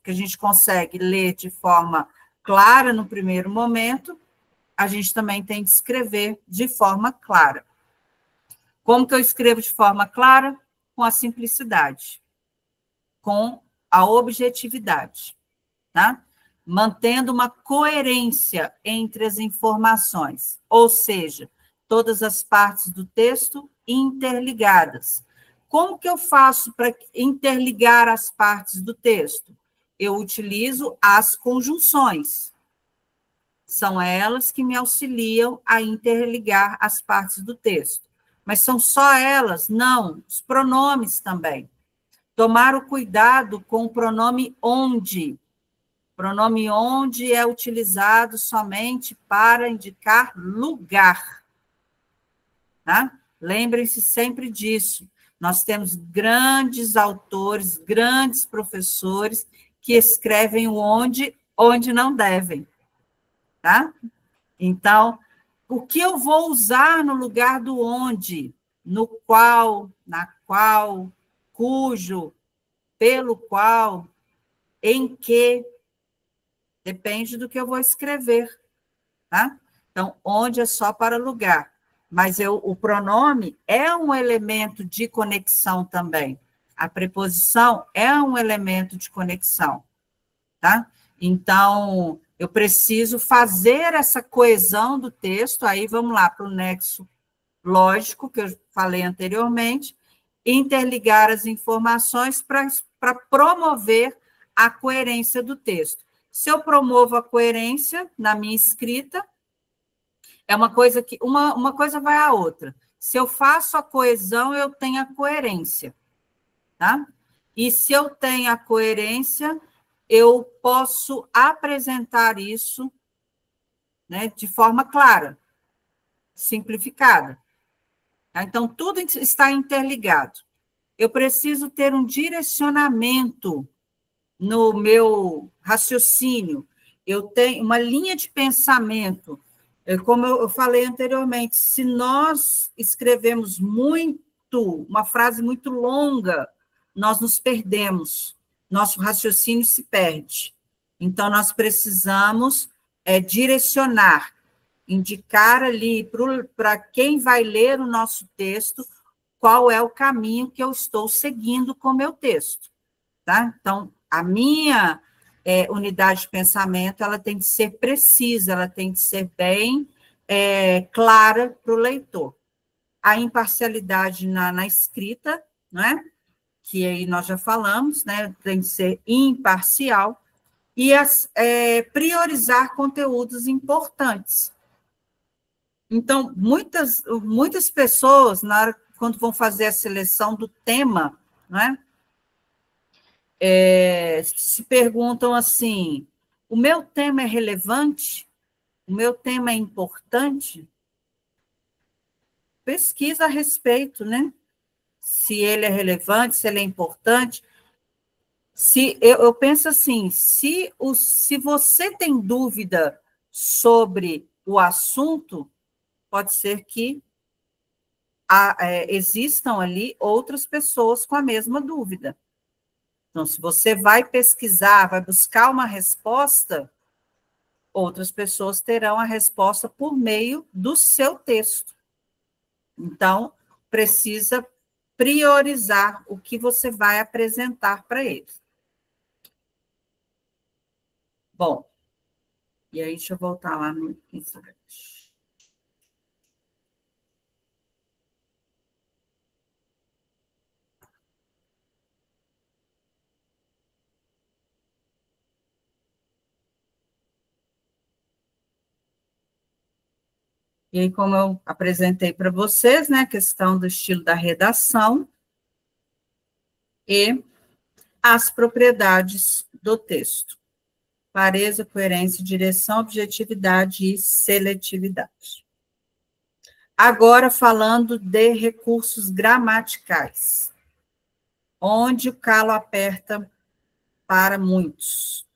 a gente consegue ler de forma clara no primeiro momento, a gente também tem de escrever de forma clara. Como que eu escrevo de forma clara? Com a simplicidade, com a objetividade, tá? Mantendo uma coerência entre as informações, ou seja, todas as partes do texto interligadas. Como que eu faço para interligar as partes do texto? Eu utilizo as conjunções. São elas que me auxiliam a interligar as partes do texto. Mas são só elas? Não, os pronomes também. Tomar o cuidado com o pronome onde. O pronome onde é utilizado somente para indicar lugar. Tá? Lembrem-se sempre disso. Nós temos grandes autores, grandes professores que escrevem o onde não devem. Tá? Então, o que eu vou usar no lugar do onde? No qual, na qual, cujo, pelo qual, em que, depende do que eu vou escrever, tá? Então, onde é só para lugar, mas o pronome é um elemento de conexão também. A preposição é um elemento de conexão, tá? Então, eu preciso fazer essa coesão do texto, aí vamos lá para o nexo lógico, que eu falei anteriormente, interligar as informações para promover a coerência do texto. Se eu promovo a coerência na minha escrita, é uma coisa que uma coisa vai à outra. Se eu faço a coesão, eu tenho a coerência, tá? E se eu tenho a coerência, eu posso apresentar isso, né, de forma clara, simplificada. Então, tudo está interligado. Eu preciso ter um direcionamento no meu raciocínio. Eu tenho uma linha de pensamento. Como eu falei anteriormente, se nós escrevemos uma frase muito longa, nós nos perdemos. Nosso raciocínio se perde. Então, nós precisamos direcionar, indicar ali para quem vai ler o nosso texto qual é o caminho que eu estou seguindo com o meu texto. Tá? Então, a minha unidade de pensamento ela tem de ser precisa, ela tem de ser bem clara para o leitor. A imparcialidade na escrita, não é? Que aí nós já falamos, né? Tem de ser imparcial, e priorizar conteúdos importantes. Então, muitas pessoas, quando vão fazer a seleção do tema, não é? se perguntam assim, o meu tema é relevante? O meu tema é importante? Pesquisa a respeito, né? Se ele é relevante, se ele é importante. Eu penso assim, se você tem dúvida sobre o assunto, pode ser que existam ali outras pessoas com a mesma dúvida. Então, se você vai pesquisar, vai buscar uma resposta, outras pessoas terão a resposta por meio do seu texto. Então, precisa priorizar o que você vai apresentar para eles. Bom, e aí deixa eu voltar lá no slide. E aí, como eu apresentei para vocês, né, a questão do estilo da redação e as propriedades do texto. Clareza, coerência, direção, objetividade e seletividade. Agora, falando de recursos gramaticais, onde o calo aperta para muitos.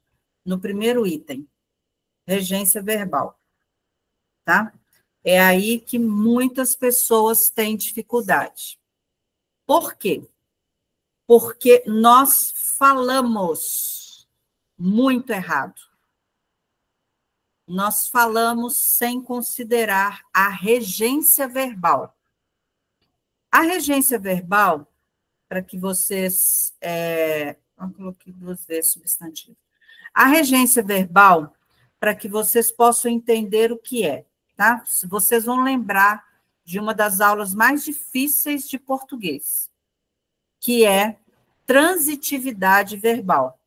No primeiro item, regência verbal, tá? É aí que muitas pessoas têm dificuldade. Por quê? Porque nós falamos muito errado. Nós falamos sem considerar a regência verbal. A regência verbal, para que vocês... eu coloquei 2 vezes substantivo. A regência verbal, para que vocês possam entender o que é, tá? Vocês vão lembrar de uma das aulas mais difíceis de português, que é transitividade verbal,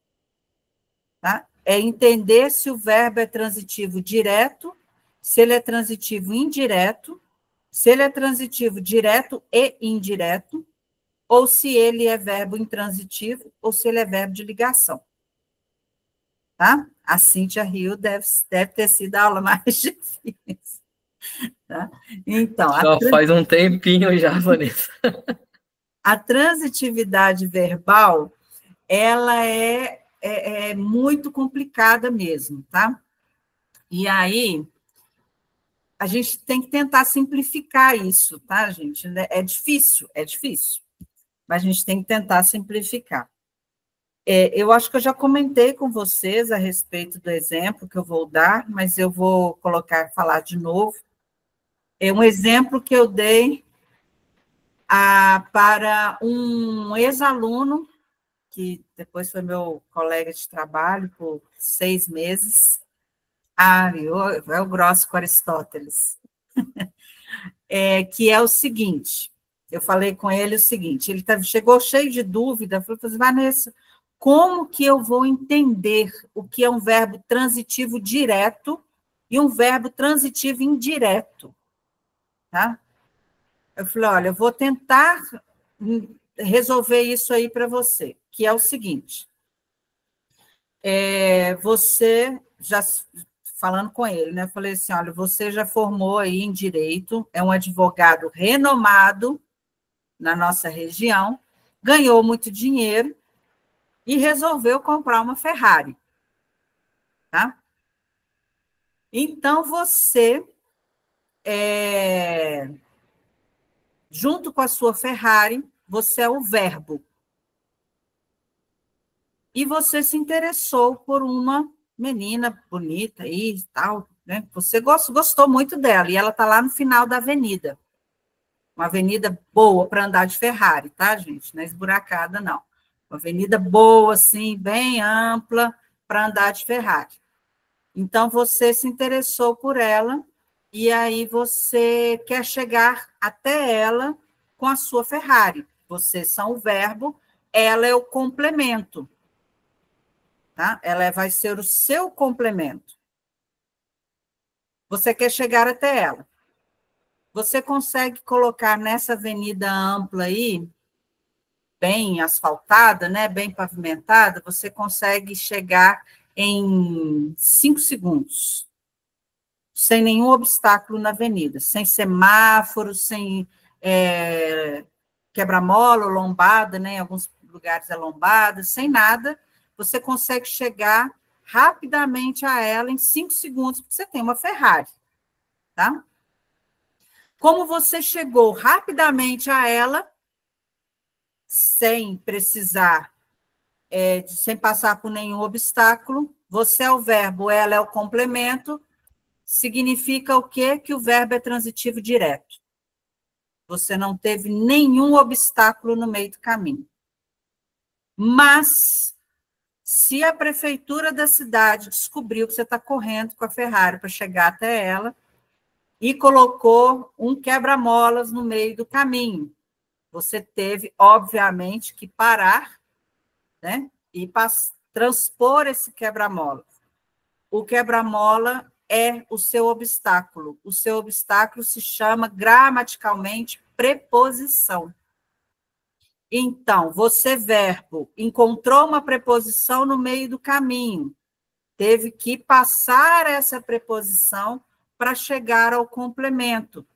tá? É entender se o verbo é transitivo direto, se ele é transitivo indireto, se ele é transitivo direto e indireto, ou se ele é verbo intransitivo, ou se ele é verbo de ligação. Tá? A Cíntia Rio deve ter sido a aula mais difícil. Tá? Então, já faz um tempinho já, Vanessa. A transitividade verbal, ela é muito complicada mesmo, tá? E aí, a gente tem que tentar simplificar isso, tá, gente? É difícil, mas a gente tem que tentar simplificar. Eu acho que eu já comentei com vocês a respeito do exemplo que eu vou dar, mas eu vou falar de novo. É um exemplo que eu dei para um ex-aluno, que depois foi meu colega de trabalho por 6 meses. É o grosso com Aristóteles. Que é o seguinte, eu falei com ele o seguinte, ele chegou cheio de dúvida, falou assim, Vanessa, como que eu vou entender o que é um verbo transitivo direto e um verbo transitivo indireto? Tá? Eu falei, olha, eu vou tentar resolver isso aí para você, que é o seguinte, você, já falando com ele, né, eu falei assim, olha, você já formou aí em Direito, é um advogado renomado na nossa região, ganhou muito dinheiro e resolveu comprar uma Ferrari, tá? Então, você, junto com a sua Ferrari, você é o verbo. E você se interessou por uma menina bonita aí e tal, né? Você gostou muito dela, e ela está lá no final da avenida. Uma avenida boa para andar de Ferrari, tá, gente? Não é esburacada, não. Uma avenida boa, assim, bem ampla, para andar de Ferrari. Então, você se interessou por ela, e aí você quer chegar até ela com a sua Ferrari. Vocês são o verbo, ela é o complemento. Tá? Ela vai ser o seu complemento. Você quer chegar até ela. Você consegue colocar nessa avenida ampla aí bem asfaltada, né, bem pavimentada, você consegue chegar em 5 segundos, sem nenhum obstáculo na avenida, sem semáforo, sem quebra-mola, lombada, né, em alguns lugares é lombada, sem nada, você consegue chegar rapidamente a ela em 5 segundos, porque você tem uma Ferrari, tá? Como você chegou rapidamente a ela, sem precisar, sem passar por nenhum obstáculo, você é o verbo, ela é o complemento, significa o quê? Que o verbo é transitivo direto. Você não teve nenhum obstáculo no meio do caminho. Mas, se a prefeitura da cidade descobriu que você está correndo com a Ferrari para chegar até ela e colocou um quebra-molas no meio do caminho, você teve, obviamente, que parar, né, e transpor esse quebra-mola. O quebra-mola é o seu obstáculo. O seu obstáculo se chama, gramaticalmente, preposição. Então, você, verbo, encontrou uma preposição no meio do caminho, teve que passar essa preposição para chegar ao complemento.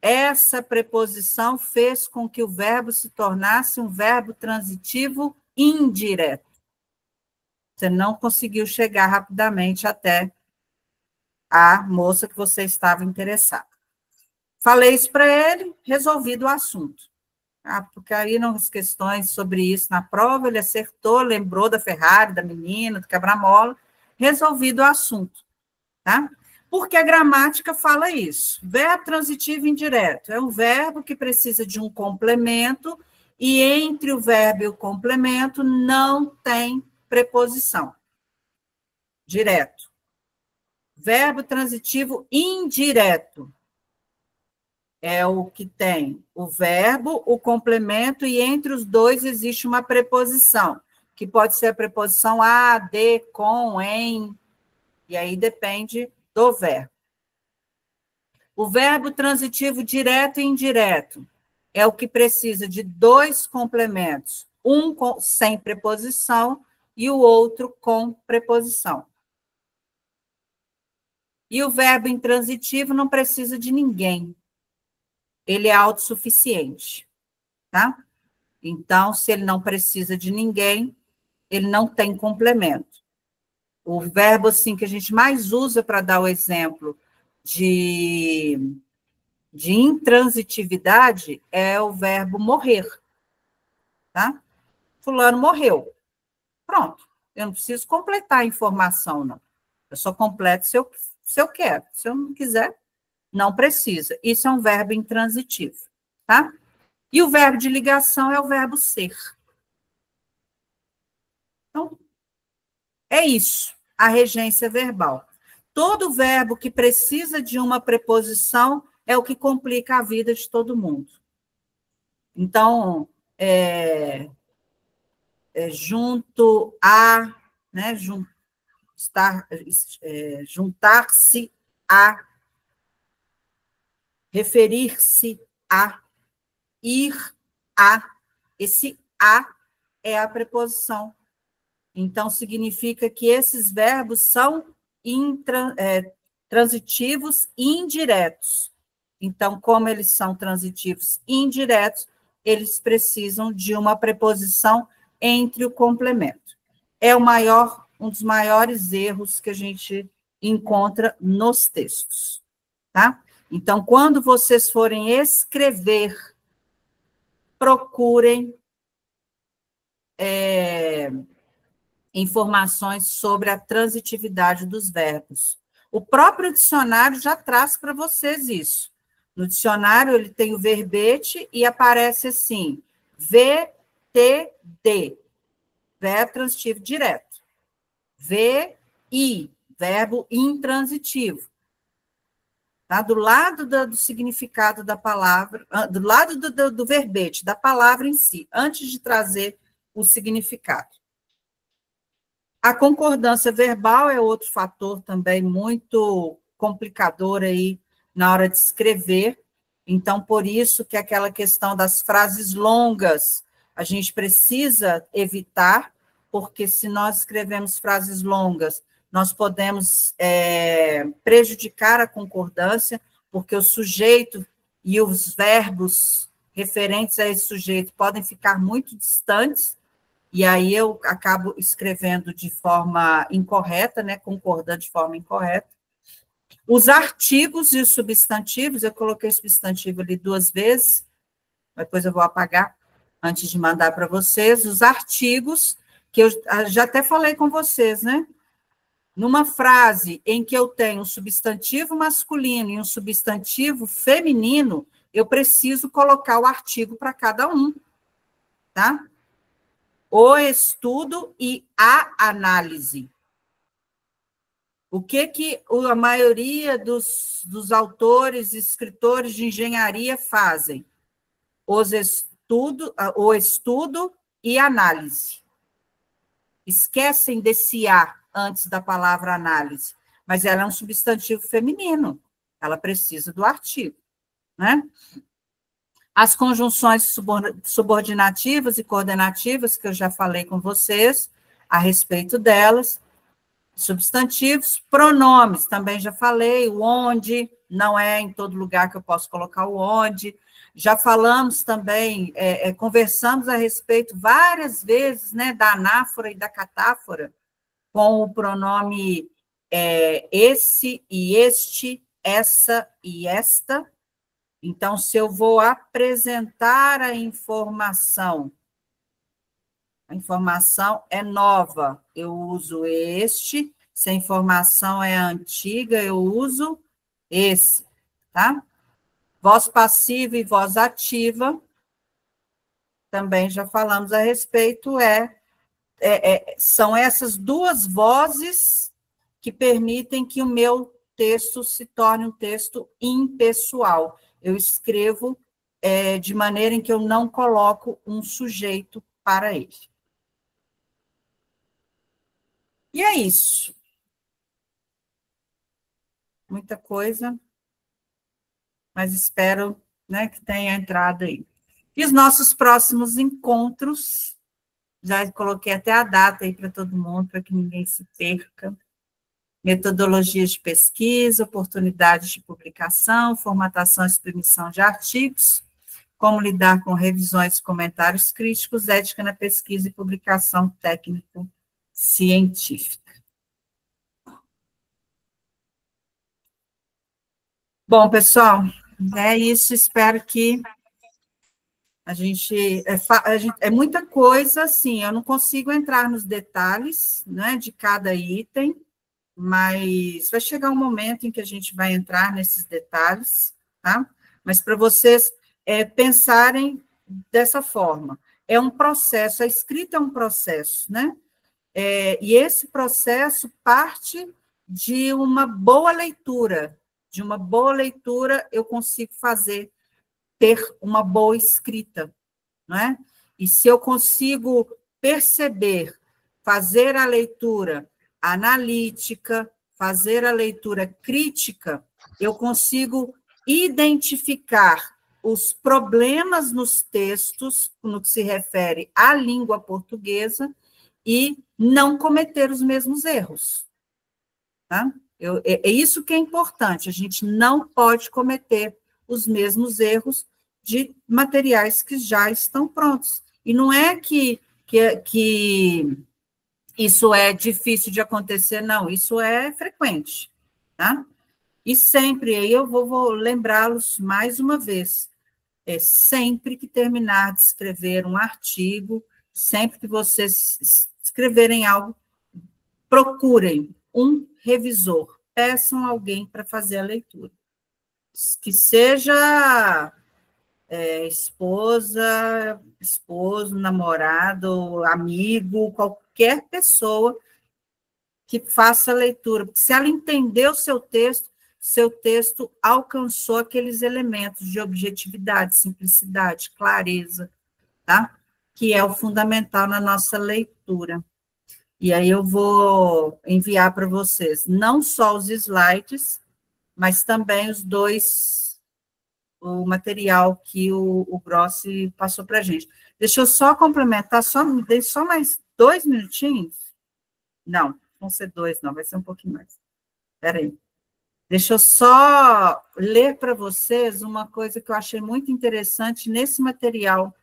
Essa preposição fez com que o verbo se tornasse um verbo transitivo indireto. Você não conseguiu chegar rapidamente até a moça que você estava interessado. Falei isso para ele, resolvido o assunto. Porque aí, nas questões sobre isso na prova, ele acertou, lembrou da Ferrari, da menina, do quebra-mola, resolvido o assunto. Tá? Porque a gramática fala isso. Verbo transitivo indireto é um verbo que precisa de um complemento e entre o verbo e o complemento não tem preposição. Direto. Verbo transitivo indireto é o que tem o verbo, o complemento e entre os dois existe uma preposição, que pode ser a preposição a, de, com, em, e aí depende do verbo. O verbo transitivo direto e indireto é o que precisa de 2 complementos, um sem preposição e o outro com preposição. E o verbo intransitivo não precisa de ninguém. Ele é autossuficiente, tá? Então, se ele não precisa de ninguém, ele não tem complemento. O verbo, assim, que a gente mais usa para dar o exemplo de intransitividade é o verbo morrer, tá? Fulano morreu. Pronto. Eu não preciso completar a informação, não. Eu só completo se eu quero. Se eu não quiser, não precisa. Isso é um verbo intransitivo, tá? E o verbo de ligação é o verbo ser. Então, é isso, a regência verbal. Todo verbo que precisa de uma preposição é o que complica a vida de todo mundo. Então, junto a, né, juntar-se a, referir-se a, ir a, esse a é a preposição. Então, significa que esses verbos são transitivos indiretos. Então, como eles são transitivos indiretos, eles precisam de uma preposição entre o complemento. É um dos maiores erros que a gente encontra nos textos, tá? Então, quando vocês forem escrever, procurem informações sobre a transitividade dos verbos. O próprio dicionário já traz para vocês isso. No dicionário, ele tem o verbete e aparece assim, VTD, verbo transitivo direto. VI, verbo intransitivo. Tá? Do lado do significado da palavra, do lado do verbete, da palavra em si, antes de trazer o significado. A concordância verbal é outro fator também muito complicador aí na hora de escrever. Então, por isso que aquela questão das frases longas, a gente precisa evitar, porque se nós escrevemos frases longas, nós podemos prejudicar a concordância, porque o sujeito e os verbos referentes a esse sujeito podem ficar muito distantes, e aí eu acabo escrevendo de forma incorreta, né, concordando de forma incorreta. Os artigos e os substantivos, eu coloquei substantivo ali 2 vezes, depois eu vou apagar antes de mandar para vocês. Os artigos, que eu já até falei com vocês, né? Numa frase em que eu tenho um substantivo masculino e um substantivo feminino, eu preciso colocar o artigo para cada um, tá? O estudo e a análise. O que a maioria dos autores e escritores de engenharia fazem? O estudo e análise. Esquecem desse A antes da palavra análise, mas ela é um substantivo feminino, ela precisa do artigo, né? As conjunções subordinativas e coordenativas, que eu já falei com vocês a respeito delas. Substantivos, pronomes, também já falei, o onde, não é em todo lugar que eu posso colocar o onde. Já falamos também, conversamos a respeito várias vezes, né, da anáfora e da catáfora, com o pronome esse e este, essa e esta. Então, se eu vou apresentar a informação é nova, eu uso este. Se a informação é antiga, eu uso esse, tá? Voz passiva e voz ativa, também já falamos a respeito, são essas 2 vozes que permitem que o meu texto se torne um texto impessoal. Eu escrevo de maneira em que eu não coloco um sujeito para ele. E é isso. Muita coisa, mas espero, né, que tenha entrado aí. E os nossos próximos encontros, já coloquei até a data aí para todo mundo, para que ninguém se perca. Metodologias de pesquisa, oportunidades de publicação, formatação e submissão de artigos, como lidar com revisões e comentários críticos, ética na pesquisa e publicação técnico-científica. Bom, pessoal, é isso, espero que a gente é muita coisa, assim, eu não consigo entrar nos detalhes, né, de cada item, mas vai chegar um momento em que a gente vai entrar nesses detalhes, tá? Mas para vocês pensarem dessa forma, é um processo, a escrita é um processo, né? E esse processo parte de uma boa leitura, eu consigo ter uma boa escrita, não é? E se eu consigo perceber, fazer a leitura analítica, fazer a leitura crítica, eu consigo identificar os problemas nos textos, no que se refere à língua portuguesa, e não cometer os mesmos erros, tá? É isso que é importante, a gente não pode cometer os mesmos erros de materiais que já estão prontos. E não é que isso é difícil de acontecer, não, isso é frequente, tá? E sempre, aí eu vou lembrá-los mais uma vez, sempre que terminar de escrever um artigo, sempre que vocês escreverem algo, procurem um revisor, peçam alguém para fazer a leitura. Que seja esposo, namorado, amigo, qualquer pessoa que faça a leitura. Porque se ela entendeu seu texto alcançou aqueles elementos de objetividade, simplicidade, clareza, tá? Que é o fundamental na nossa leitura. E aí eu vou enviar para vocês não só os slides, mas também os dois o material que o Grossi passou para a gente. Deixa eu só complementar, me dei só mais 2 minutinhos? Não, vão ser 2, não, vai ser um pouquinho mais. Espera aí. Deixa eu só ler para vocês uma coisa que eu achei muito interessante nesse material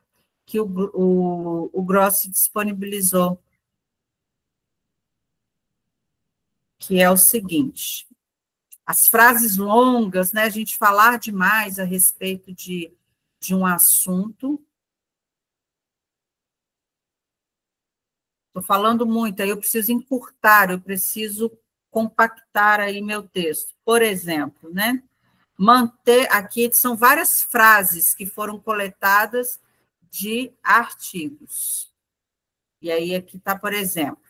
que o Grossi disponibilizou, que é o seguinte: as frases longas, né, a gente falar demais a respeito de um assunto. Estou falando muito, aí eu preciso encurtar, eu preciso compactar aí meu texto. Por exemplo, né, manter, aqui são várias frases que foram coletadas de artigos. E aí aqui está, por exemplo,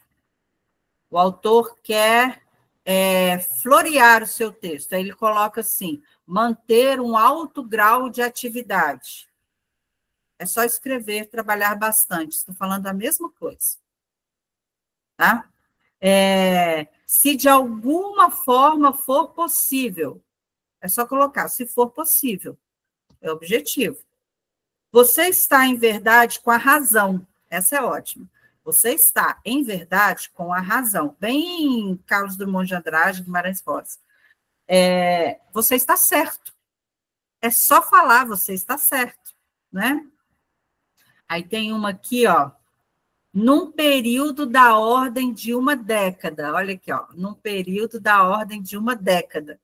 o autor quer florear o seu texto. Aí ele coloca assim, manter um alto grau de atividade. É só escrever, trabalhar bastante. Estou falando a mesma coisa. Tá? Se de alguma forma for possível, é só colocar, se for possível. É o objetivo. Você está em verdade com a razão. Essa é ótima. Você está em verdade com a razão. Bem Carlos Drummond de Andrade, Guimarães Rosa. Você está certo. É só falar, você está certo, né? Aí tem uma aqui, ó. Num período da ordem de uma década. Olha aqui, ó. Num período da ordem de uma década.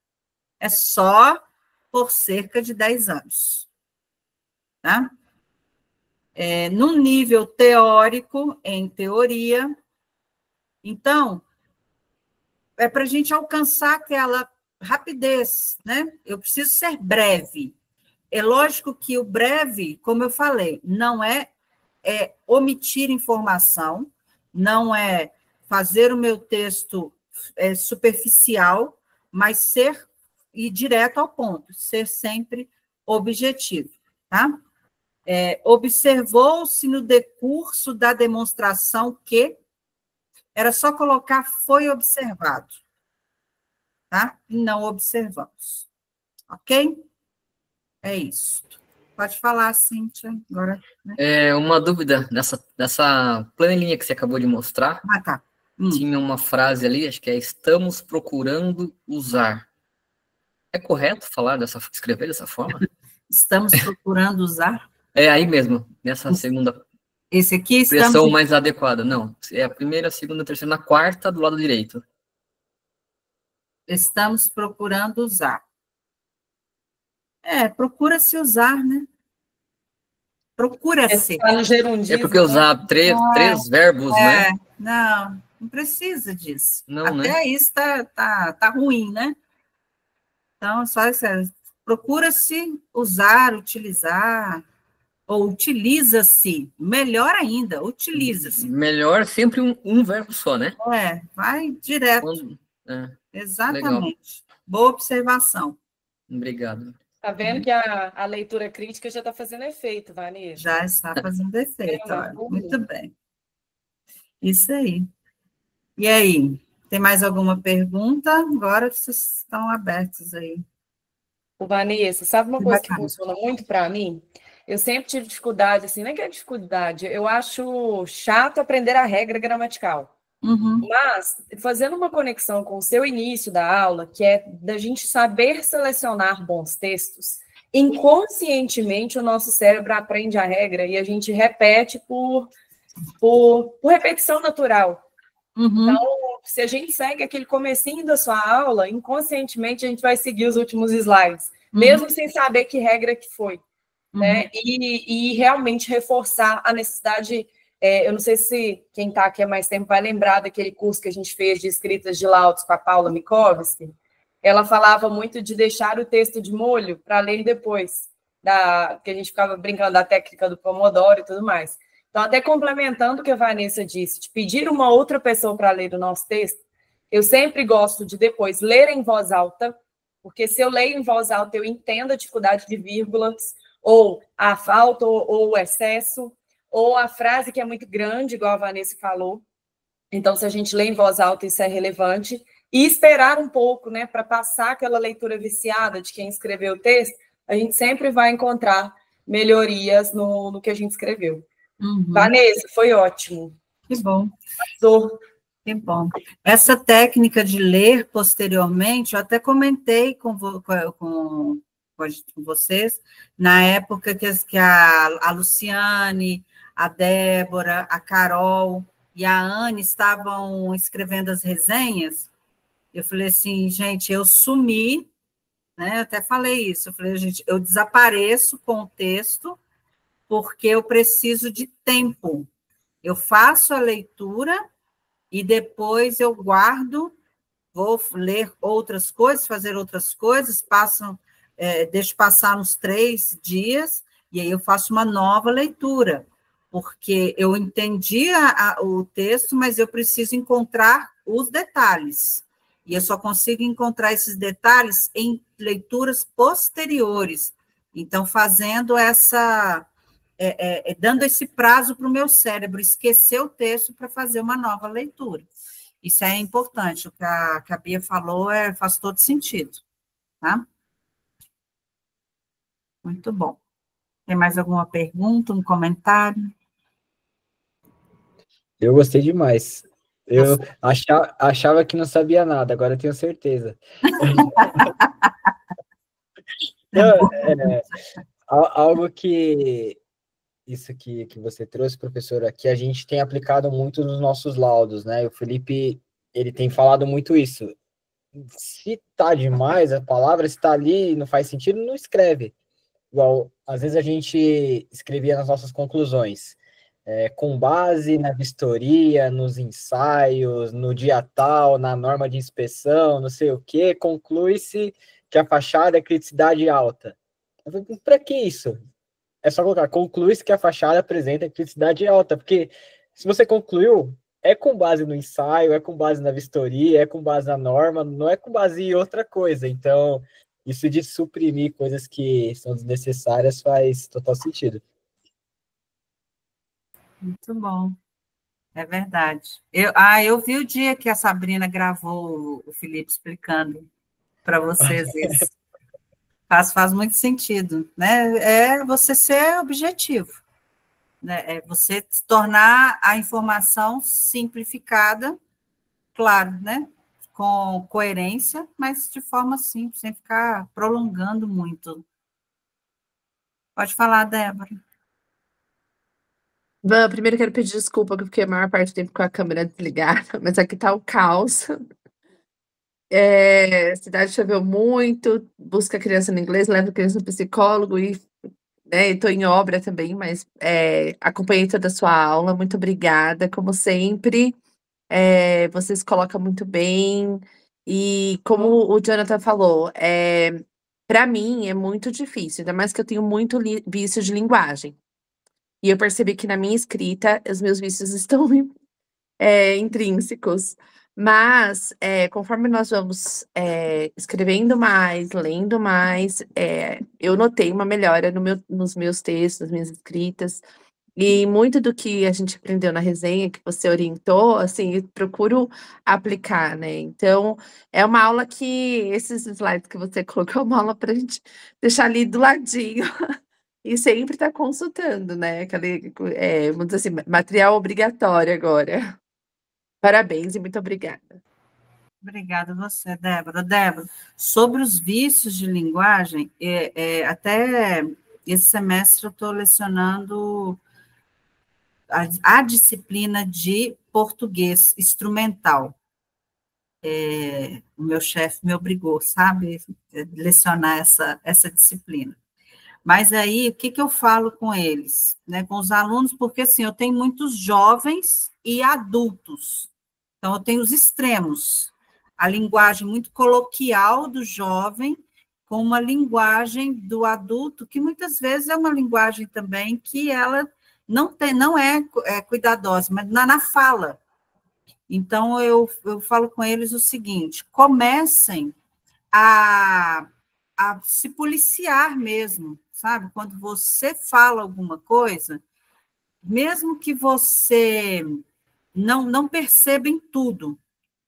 É só por cerca de 10 anos. Tá? Num nível teórico, em teoria. Então, é para a gente alcançar aquela rapidez, né? Eu preciso ser breve. É lógico que o breve, como eu falei, não é omitir informação, não é fazer o meu texto superficial, mas ir direto ao ponto, ser sempre objetivo, tá? Observou-se no decurso da demonstração que era só colocar foi observado, tá? E não observamos, ok? É isso. Pode falar, Cíntia, agora. Né? Uma dúvida, nessa planilhinha que você acabou de mostrar, tá. Tinha uma frase ali, acho que estamos procurando usar. É correto escrever dessa forma? Estamos procurando usar? É aí mesmo, nessa segunda Esse aqui expressão mais adequada. Não, é a primeira, a segunda, a terceira, na quarta, do lado direito. Estamos procurando usar. Procura-se usar, né? Procura-se. É porque usar três verbos, né? Não precisa disso. Não, até né? Isso tá ruim, né? Então, só procura-se usar, utilizar, ou utiliza-se. Melhor ainda, utiliza-se. Melhor sempre um verbo só, né? Vai direto. Exatamente. Legal. Boa observação. Obrigado. Tá vendo que a leitura crítica já está fazendo efeito, Vanessa? Já está fazendo efeito. Muito bem. Isso aí. E aí? Tem mais alguma pergunta? Agora vocês estão abertos aí. Vanessa, sabe uma coisa que funciona muito para mim? Eu sempre tive dificuldade, assim, não é que é dificuldade, eu acho chato aprender a regra gramatical. Uhum. Mas, fazendo uma conexão com o seu início da aula, que é da gente saber selecionar bons textos, inconscientemente o nosso cérebro aprende a regra e a gente repete por repetição natural. Uhum. Então, se a gente segue aquele comecinho da sua aula, inconscientemente a gente vai seguir os últimos slides, mesmo sem saber que regra que foi. Né? E realmente reforçar a necessidade. Eu não sei se quem está aqui há mais tempo vai lembrar daquele curso que a gente fez de escritas de laudos com a Paula Mikovski. Ela falava muito de deixar o texto de molho para ler depois, que a gente ficava brincando da técnica do Pomodoro e tudo mais. Então, até complementando o que a Vanessa disse, de pedir uma outra pessoa para ler o nosso texto, eu sempre gosto de depois ler em voz alta, porque se eu leio em voz alta, eu entendo a dificuldade de vírgulas, ou a falta, ou o excesso, ou a frase que é muito grande, igual a Vanessa falou. Então, se a gente lê em voz alta, isso é relevante. E esperar um pouco, né, para passar aquela leitura viciada de quem escreveu o texto, a gente sempre vai encontrar melhorias no que a gente escreveu. Uhum. Vanessa, foi ótimo. Que bom. Passou. Que bom. Essa técnica de ler posteriormente, eu até comentei com vocês, na época que a Luciane, a Débora, a Carol e a Anne estavam escrevendo as resenhas, eu falei assim, gente, eu sumi, né? Eu até falei isso, eu falei, gente, eu desapareço com o texto porque eu preciso de tempo. Eu faço a leitura e depois eu guardo, vou ler outras coisas, fazer outras coisas, deixo passar uns 3 dias, e aí eu faço uma nova leitura, porque eu entendi o texto, mas eu preciso encontrar os detalhes, e eu só consigo encontrar esses detalhes em leituras posteriores, então fazendo dando esse prazo para o meu cérebro esquecer o texto para fazer uma nova leitura. Isso é importante, o que a Bia falou faz todo sentido, tá? Muito bom. Tem mais alguma pergunta, um comentário? Eu gostei demais. Eu achava que não sabia nada, agora eu tenho certeza. Não, algo que isso que você trouxe, professora, que a gente tem aplicado muito nos nossos laudos, né? O Felipe, ele tem falado muito isso. Se tá demais a palavra, se tá ali e não faz sentido, não escreve. Igual, às vezes a gente escrevia nas nossas conclusões, com base na vistoria, nos ensaios, no dia tal, na norma de inspeção, não sei o quê, conclui-se que a fachada é criticidade alta. Para que isso? É só colocar, conclui-se que a fachada apresenta criticidade alta, porque se você concluiu, é com base no ensaio, é com base na vistoria, é com base na norma, não é com base em outra coisa. Então, isso de suprimir coisas que são desnecessárias faz total sentido. Muito bom. É verdade. Eu vi o dia que a Sabrina gravou o Felipe explicando para vocês isso. Faz muito sentido, né? É você ser objetivo, né? É você tornar a informação simplificada, claro, né? Com coerência, mas de forma simples, sem ficar prolongando muito. Pode falar, Débora. Van, primeiro quero pedir desculpa, que eu fiquei a maior parte do tempo com a câmera desligada, mas aqui tá o caos. Cidade choveu muito, busca criança no inglês, leva criança no psicólogo e, né, estou em obra também, mas acompanhei toda a sua aula, muito obrigada, como sempre, você se coloca muito bem, e como o Jonathan falou, para mim é muito difícil, ainda mais que eu tenho muito vício de linguagem, e eu percebi que na minha escrita os meus vícios estão intrínsecos. Mas, conforme nós vamos escrevendo mais, lendo mais, eu notei uma melhora nos meus textos, nas minhas escritas, e muito do que a gente aprendeu na resenha, que você orientou, assim, eu procuro aplicar, né? Então, é uma aula que esses slides que você colocou, é uma aula para a gente deixar ali do ladinho e sempre estar consultando, né? Vamos dizer assim, material obrigatório agora. Parabéns e muito obrigada. Obrigada a você, Débora. Débora, sobre os vícios de linguagem, até esse semestre eu estou lecionando a disciplina de português instrumental. O meu chefe me obrigou, sabe, a lecionar essa disciplina. Mas aí, o que eu falo com eles, né, com os alunos, porque assim, eu tenho muitos jovens e adultos, então eu tenho os extremos, a linguagem muito coloquial do jovem, com uma linguagem do adulto, que muitas vezes é uma linguagem também que ela não é cuidadosa, mas na fala. Então, eu falo com eles o seguinte, comecem a se policiar mesmo, sabe? Quando você fala alguma coisa, mesmo que você não perceba em tudo,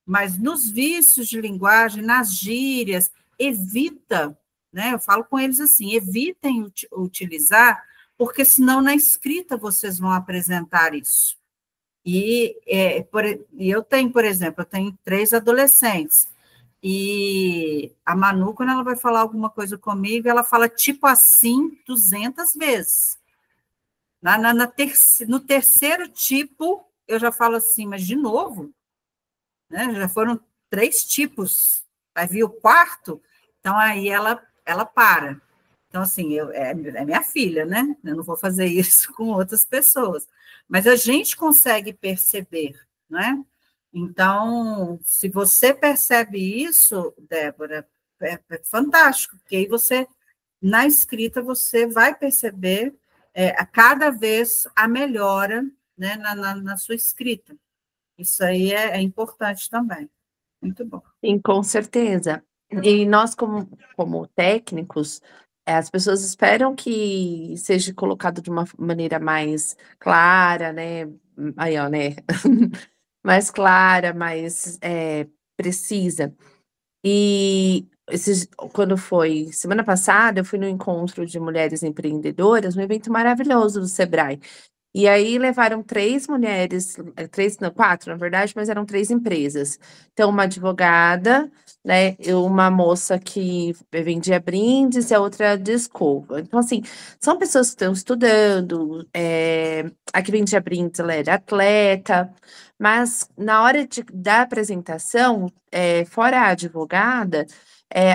mas nos vícios de linguagem, nas gírias, evita né? Eu falo com eles assim, evitem utilizar, porque senão na escrita vocês vão apresentar isso. E eu tenho, por exemplo, eu tenho 3 adolescentes, e a Manu, quando ela vai falar alguma coisa comigo, ela fala tipo assim 200 vezes. No terceiro tipo, eu já falo assim, mas de novo, né? Já foram 3 tipos, vai vir o quarto, então aí ela para. Então, assim, é minha filha, né? Eu não vou fazer isso com outras pessoas. Mas a gente consegue perceber, né? Então, se você percebe isso, Débora, é fantástico, porque aí você, na escrita, você vai perceber a cada vez a melhora, né, na sua escrita. Isso aí é importante também. Muito bom. Sim, com certeza. E nós, como técnicos, as pessoas esperam que seja colocado de uma maneira mais clara, né? Aí, ó, né? Mais clara, mais precisa. E quando foi semana passada, eu fui no encontro de mulheres empreendedoras, um evento maravilhoso do Sebrae. E aí levaram 3 mulheres, 3 não, 4 na verdade, mas eram 3 empresas. Então uma advogada, né, e uma moça que vendia brindes e a outra de escova. Então assim, são pessoas que estão estudando, a que vendia brindes ela era atleta, mas na hora da apresentação, fora a advogada,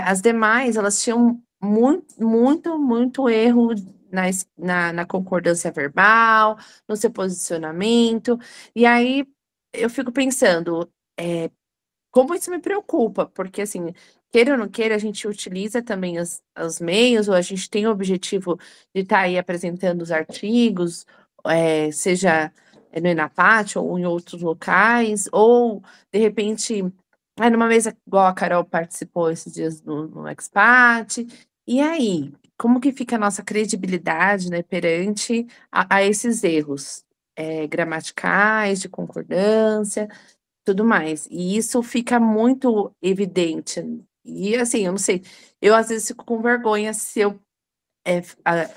as demais elas tinham muito erro na concordância verbal, no seu posicionamento. E aí eu fico pensando, como isso me preocupa, porque assim, queira ou não queira, a gente utiliza também os meios, ou a gente tem o objetivo de estar aí apresentando os artigos, seja no Enapat ou em outros locais, ou de repente, numa mesa igual a Carol participou esses dias no Expat. E aí, como que fica a nossa credibilidade, né, perante a esses erros gramaticais, de concordância, tudo mais. E isso fica muito evidente. E assim, eu não sei, eu às vezes fico com vergonha se eu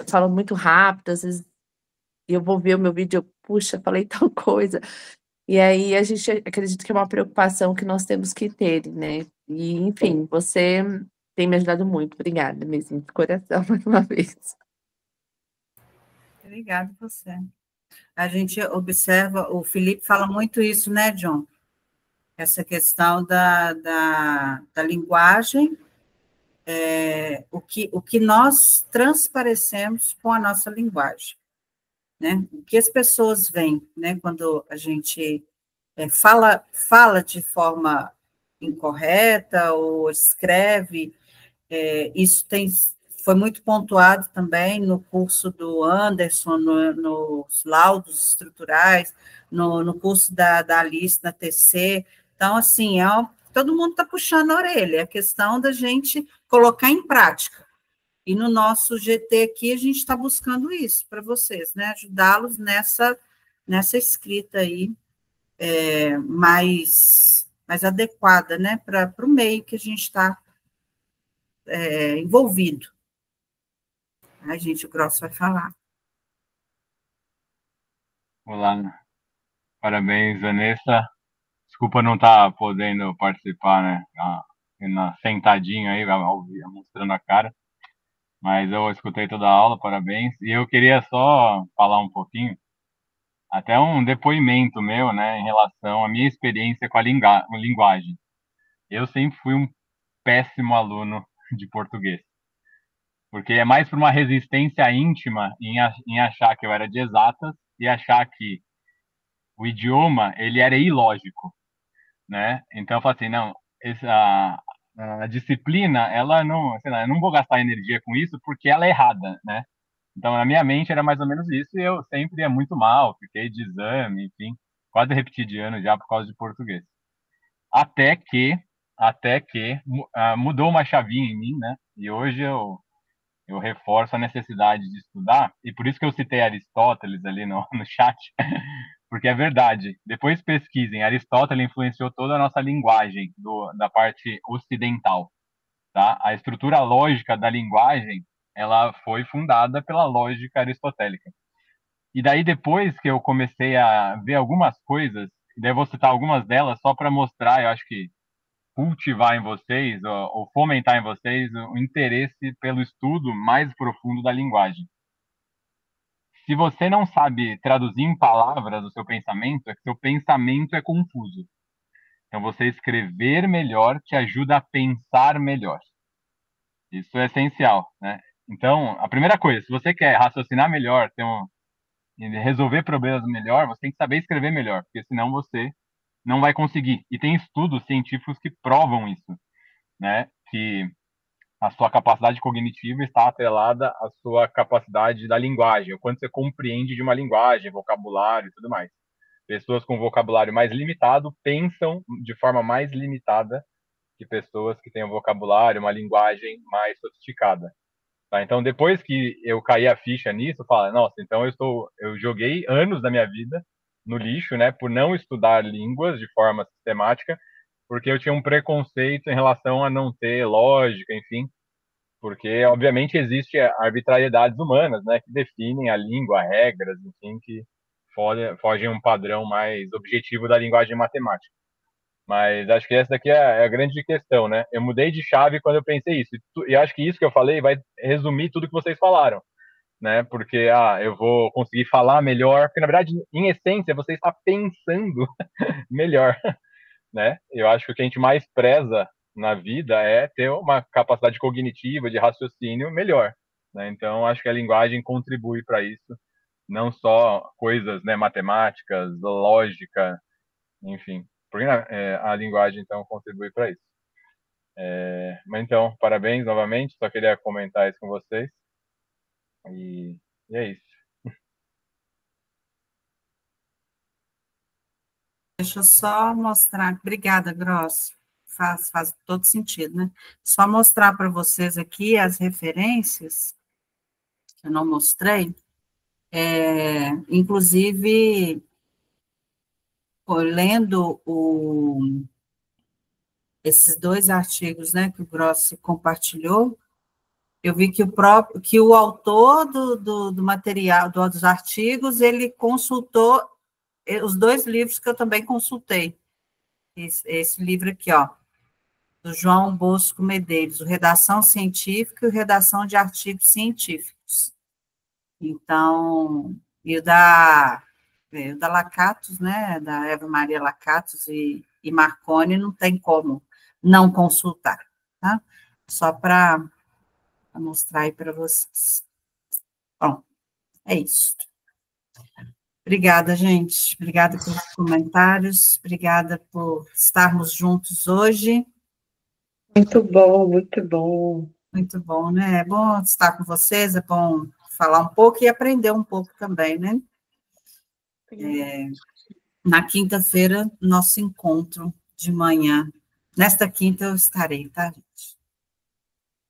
falo muito rápido, às vezes eu vou ver o meu vídeo, eu, puxa, falei tal coisa. E aí a gente acredita que é uma preocupação que nós temos que ter, né? E, enfim, você tem me ajudado muito. Obrigada, mesmo, de coração, mais uma vez. Obrigada a você. A gente observa, o Felipe fala muito isso, né, John? Essa questão da linguagem, o que nós transparecemos com a nossa linguagem, né? O que as pessoas veem, né, quando a gente fala de forma incorreta ou escreve, isso foi muito pontuado também no curso do Anderson, nos laudos estruturais, no curso da Alice na TC. Então, assim, todo mundo está puxando a orelha, é a questão da gente colocar em prática. E no nosso GT aqui, a gente está buscando isso para vocês, né? Ajudá-los nessa escrita aí, mais adequada, né? Para o meio que a gente está envolvido. Ai, gente, o Grosso vai falar. Olá, parabéns, Vanessa. Desculpa não estar podendo participar, né? Sentadinho aí, mostrando a cara. Mas eu escutei toda a aula, parabéns. E eu queria só falar um pouquinho, até um depoimento meu, né, em relação à minha experiência com a linguagem. Eu sempre fui um péssimo aluno de português, porque é mais por uma resistência íntima em achar que eu era de exatas e achar que o idioma ele era ilógico, né? Então eu falo assim, não, a disciplina, ela não, sei lá, eu não vou gastar energia com isso porque ela é errada, né? Então na minha mente era mais ou menos isso e eu sempre ia muito mal, fiquei de exame, enfim, quase repeti de ano já por causa de português. Até que mudou uma chavinha em mim, né? E hoje eu reforço a necessidade de estudar, e por isso que eu citei Aristóteles ali no chat, porque é verdade. Depois pesquisem, Aristóteles influenciou toda a nossa linguagem da parte ocidental, tá? A estrutura lógica da linguagem, ela foi fundada pela lógica aristotélica. E daí, depois que eu comecei a ver algumas coisas, daí eu vou citar algumas delas só para mostrar, eu acho que cultivar em vocês, ou fomentar em vocês o interesse pelo estudo mais profundo da linguagem. Se você não sabe traduzir em palavras o seu pensamento, é que seu pensamento é confuso. Então, você escrever melhor te ajuda a pensar melhor. Isso é essencial, né? Então, a primeira coisa, se você quer raciocinar melhor, resolver problemas melhor, você tem que saber escrever melhor, porque senão você não vai conseguir. E tem estudos científicos que provam isso, né? Que a sua capacidade cognitiva está atrelada à sua capacidade da linguagem, o quanto você compreende de uma linguagem, vocabulário e tudo mais. Pessoas com vocabulário mais limitado pensam de forma mais limitada que pessoas que têm um vocabulário, uma linguagem mais sofisticada. Tá? Então, depois que eu caí a ficha nisso, eu falo, nossa, então eu joguei anos da minha vida no lixo, né, por não estudar línguas de forma sistemática, porque eu tinha um preconceito em relação a não ter lógica, enfim, porque obviamente existe arbitrariedades humanas, né, que definem a língua, regras, enfim, que fogem um padrão mais objetivo da linguagem matemática. Mas acho que essa daqui é a grande questão, né? Eu mudei de chave quando eu pensei isso. E acho que isso que eu falei vai resumir tudo que vocês falaram, né? Porque eu vou conseguir falar melhor, porque na verdade, em essência, você está pensando melhor, né? Eu acho que o que a gente mais preza na vida é ter uma capacidade cognitiva de raciocínio melhor, né? Então, acho que a linguagem contribui para isso, não só coisas, né, matemáticas, lógica, enfim. Porque a linguagem, então, contribui para isso. Mas, então, parabéns novamente. Só queria comentar isso com vocês. E é isso. Deixa eu só mostrar. Obrigada, Gross. Faz todo sentido, né? Só mostrar para vocês aqui as referências que eu não mostrei. Inclusive, lendo esses 2 artigos, né, que o Gross compartilhou, eu vi que o autor do material, dos artigos, ele consultou os 2 livros que eu também consultei. Esse livro aqui, ó, do João Bosco Medeiros, o Redação Científica e o Redação de Artigos Científicos. Então, e o da Lakatos, né, da Eva Maria Lakatos e Marconi, não tem como não consultar, tá? Só para mostrar aí para vocês. Bom, é isso. Obrigada, gente. Obrigada pelos comentários. Obrigada por estarmos juntos hoje. Muito bom, muito bom. Muito bom, né? É bom estar com vocês, é bom falar um pouco e aprender um pouco também, né? Na quinta-feira, nosso encontro de manhã. Nesta quinta eu estarei, tá, gente?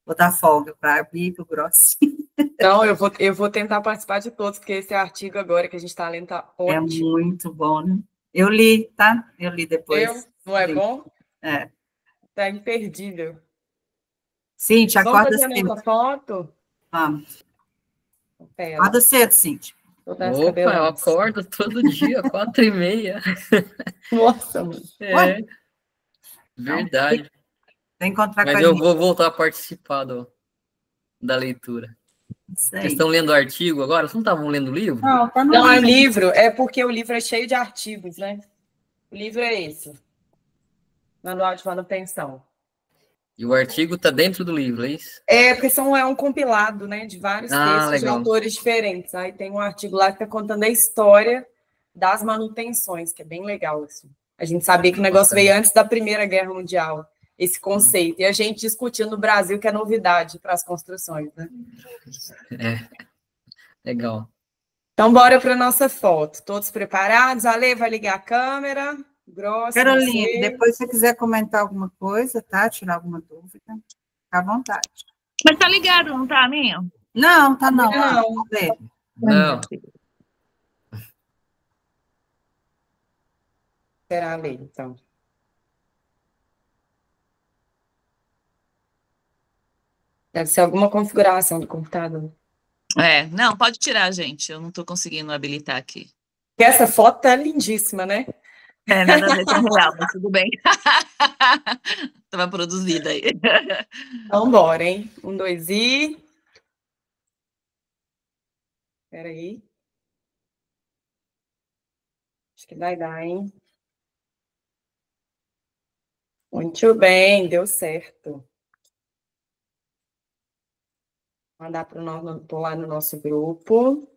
Vou dar folga para a Bia e para o Grossi. Então, eu vou tentar participar de todos, porque esse artigo agora que a gente está lendo está ótimo. É muito bom, né? Eu li, tá? Eu li depois. Não é bom? É. Está imperdível. Cíntia, acorda Vamos fazer cedo. nossa foto? Vamos. Pera. Acorda cedo, Cíntia. Opa, eu acordo todo dia, 4h30. Nossa, mano. É, verdade. Vem encontrar com a Mas eu gente. vou voltar a participar da leitura. Vocês estão lendo o artigo agora? Vocês não estavam lendo o livro? Não, tá no Não, é livro. É porque o livro é cheio de artigos, né? O livro é esse. Manual de Manutenção. E o artigo está dentro do livro, é isso? É, porque é um compilado, né, de vários textos legal. de autores diferentes. Aí tem um artigo lá que está contando a história das manutenções, que é bem legal, assim. A gente sabia que o negócio veio antes da Primeira Guerra Mundial, esse conceito. E a gente discutindo no Brasil que é novidade para as construções, né? Legal. Então, bora para a nossa foto. Todos preparados? Ale, vai ligar a câmera. Grossa, Carolina, você. depois se você quiser comentar alguma coisa, tá? Tirar alguma dúvida, fica à vontade. Mas tá ligado, não tá, minha? Não, tá não. Não. Não. Esperar a Ale, então. Deve ser alguma configuração do computador. Não, pode tirar, gente. Eu não estou conseguindo habilitar aqui. E essa foto tá lindíssima, né? Nada a ver com real, mas tudo bem. Estava produzida aí. Então, bora, hein? 1, 2 e... Espera aí. Acho que vai dar, hein? Muito bem, deu certo. Vou mandar por lá no nosso grupo.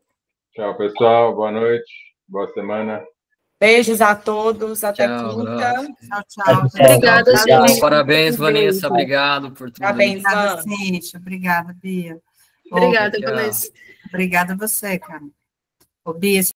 Tchau, pessoal. Boa noite. Boa semana. Beijos a todos. Até Tchau, quinta. Tchau. Obrigada, gente. Parabéns, Vanessa. Obrigado por tudo. Parabéns, Obrigada, Cíntia. Obrigada, Bia. Obrigada, Tchau. Vanessa. Obrigada a você, cara. Ô, Bia,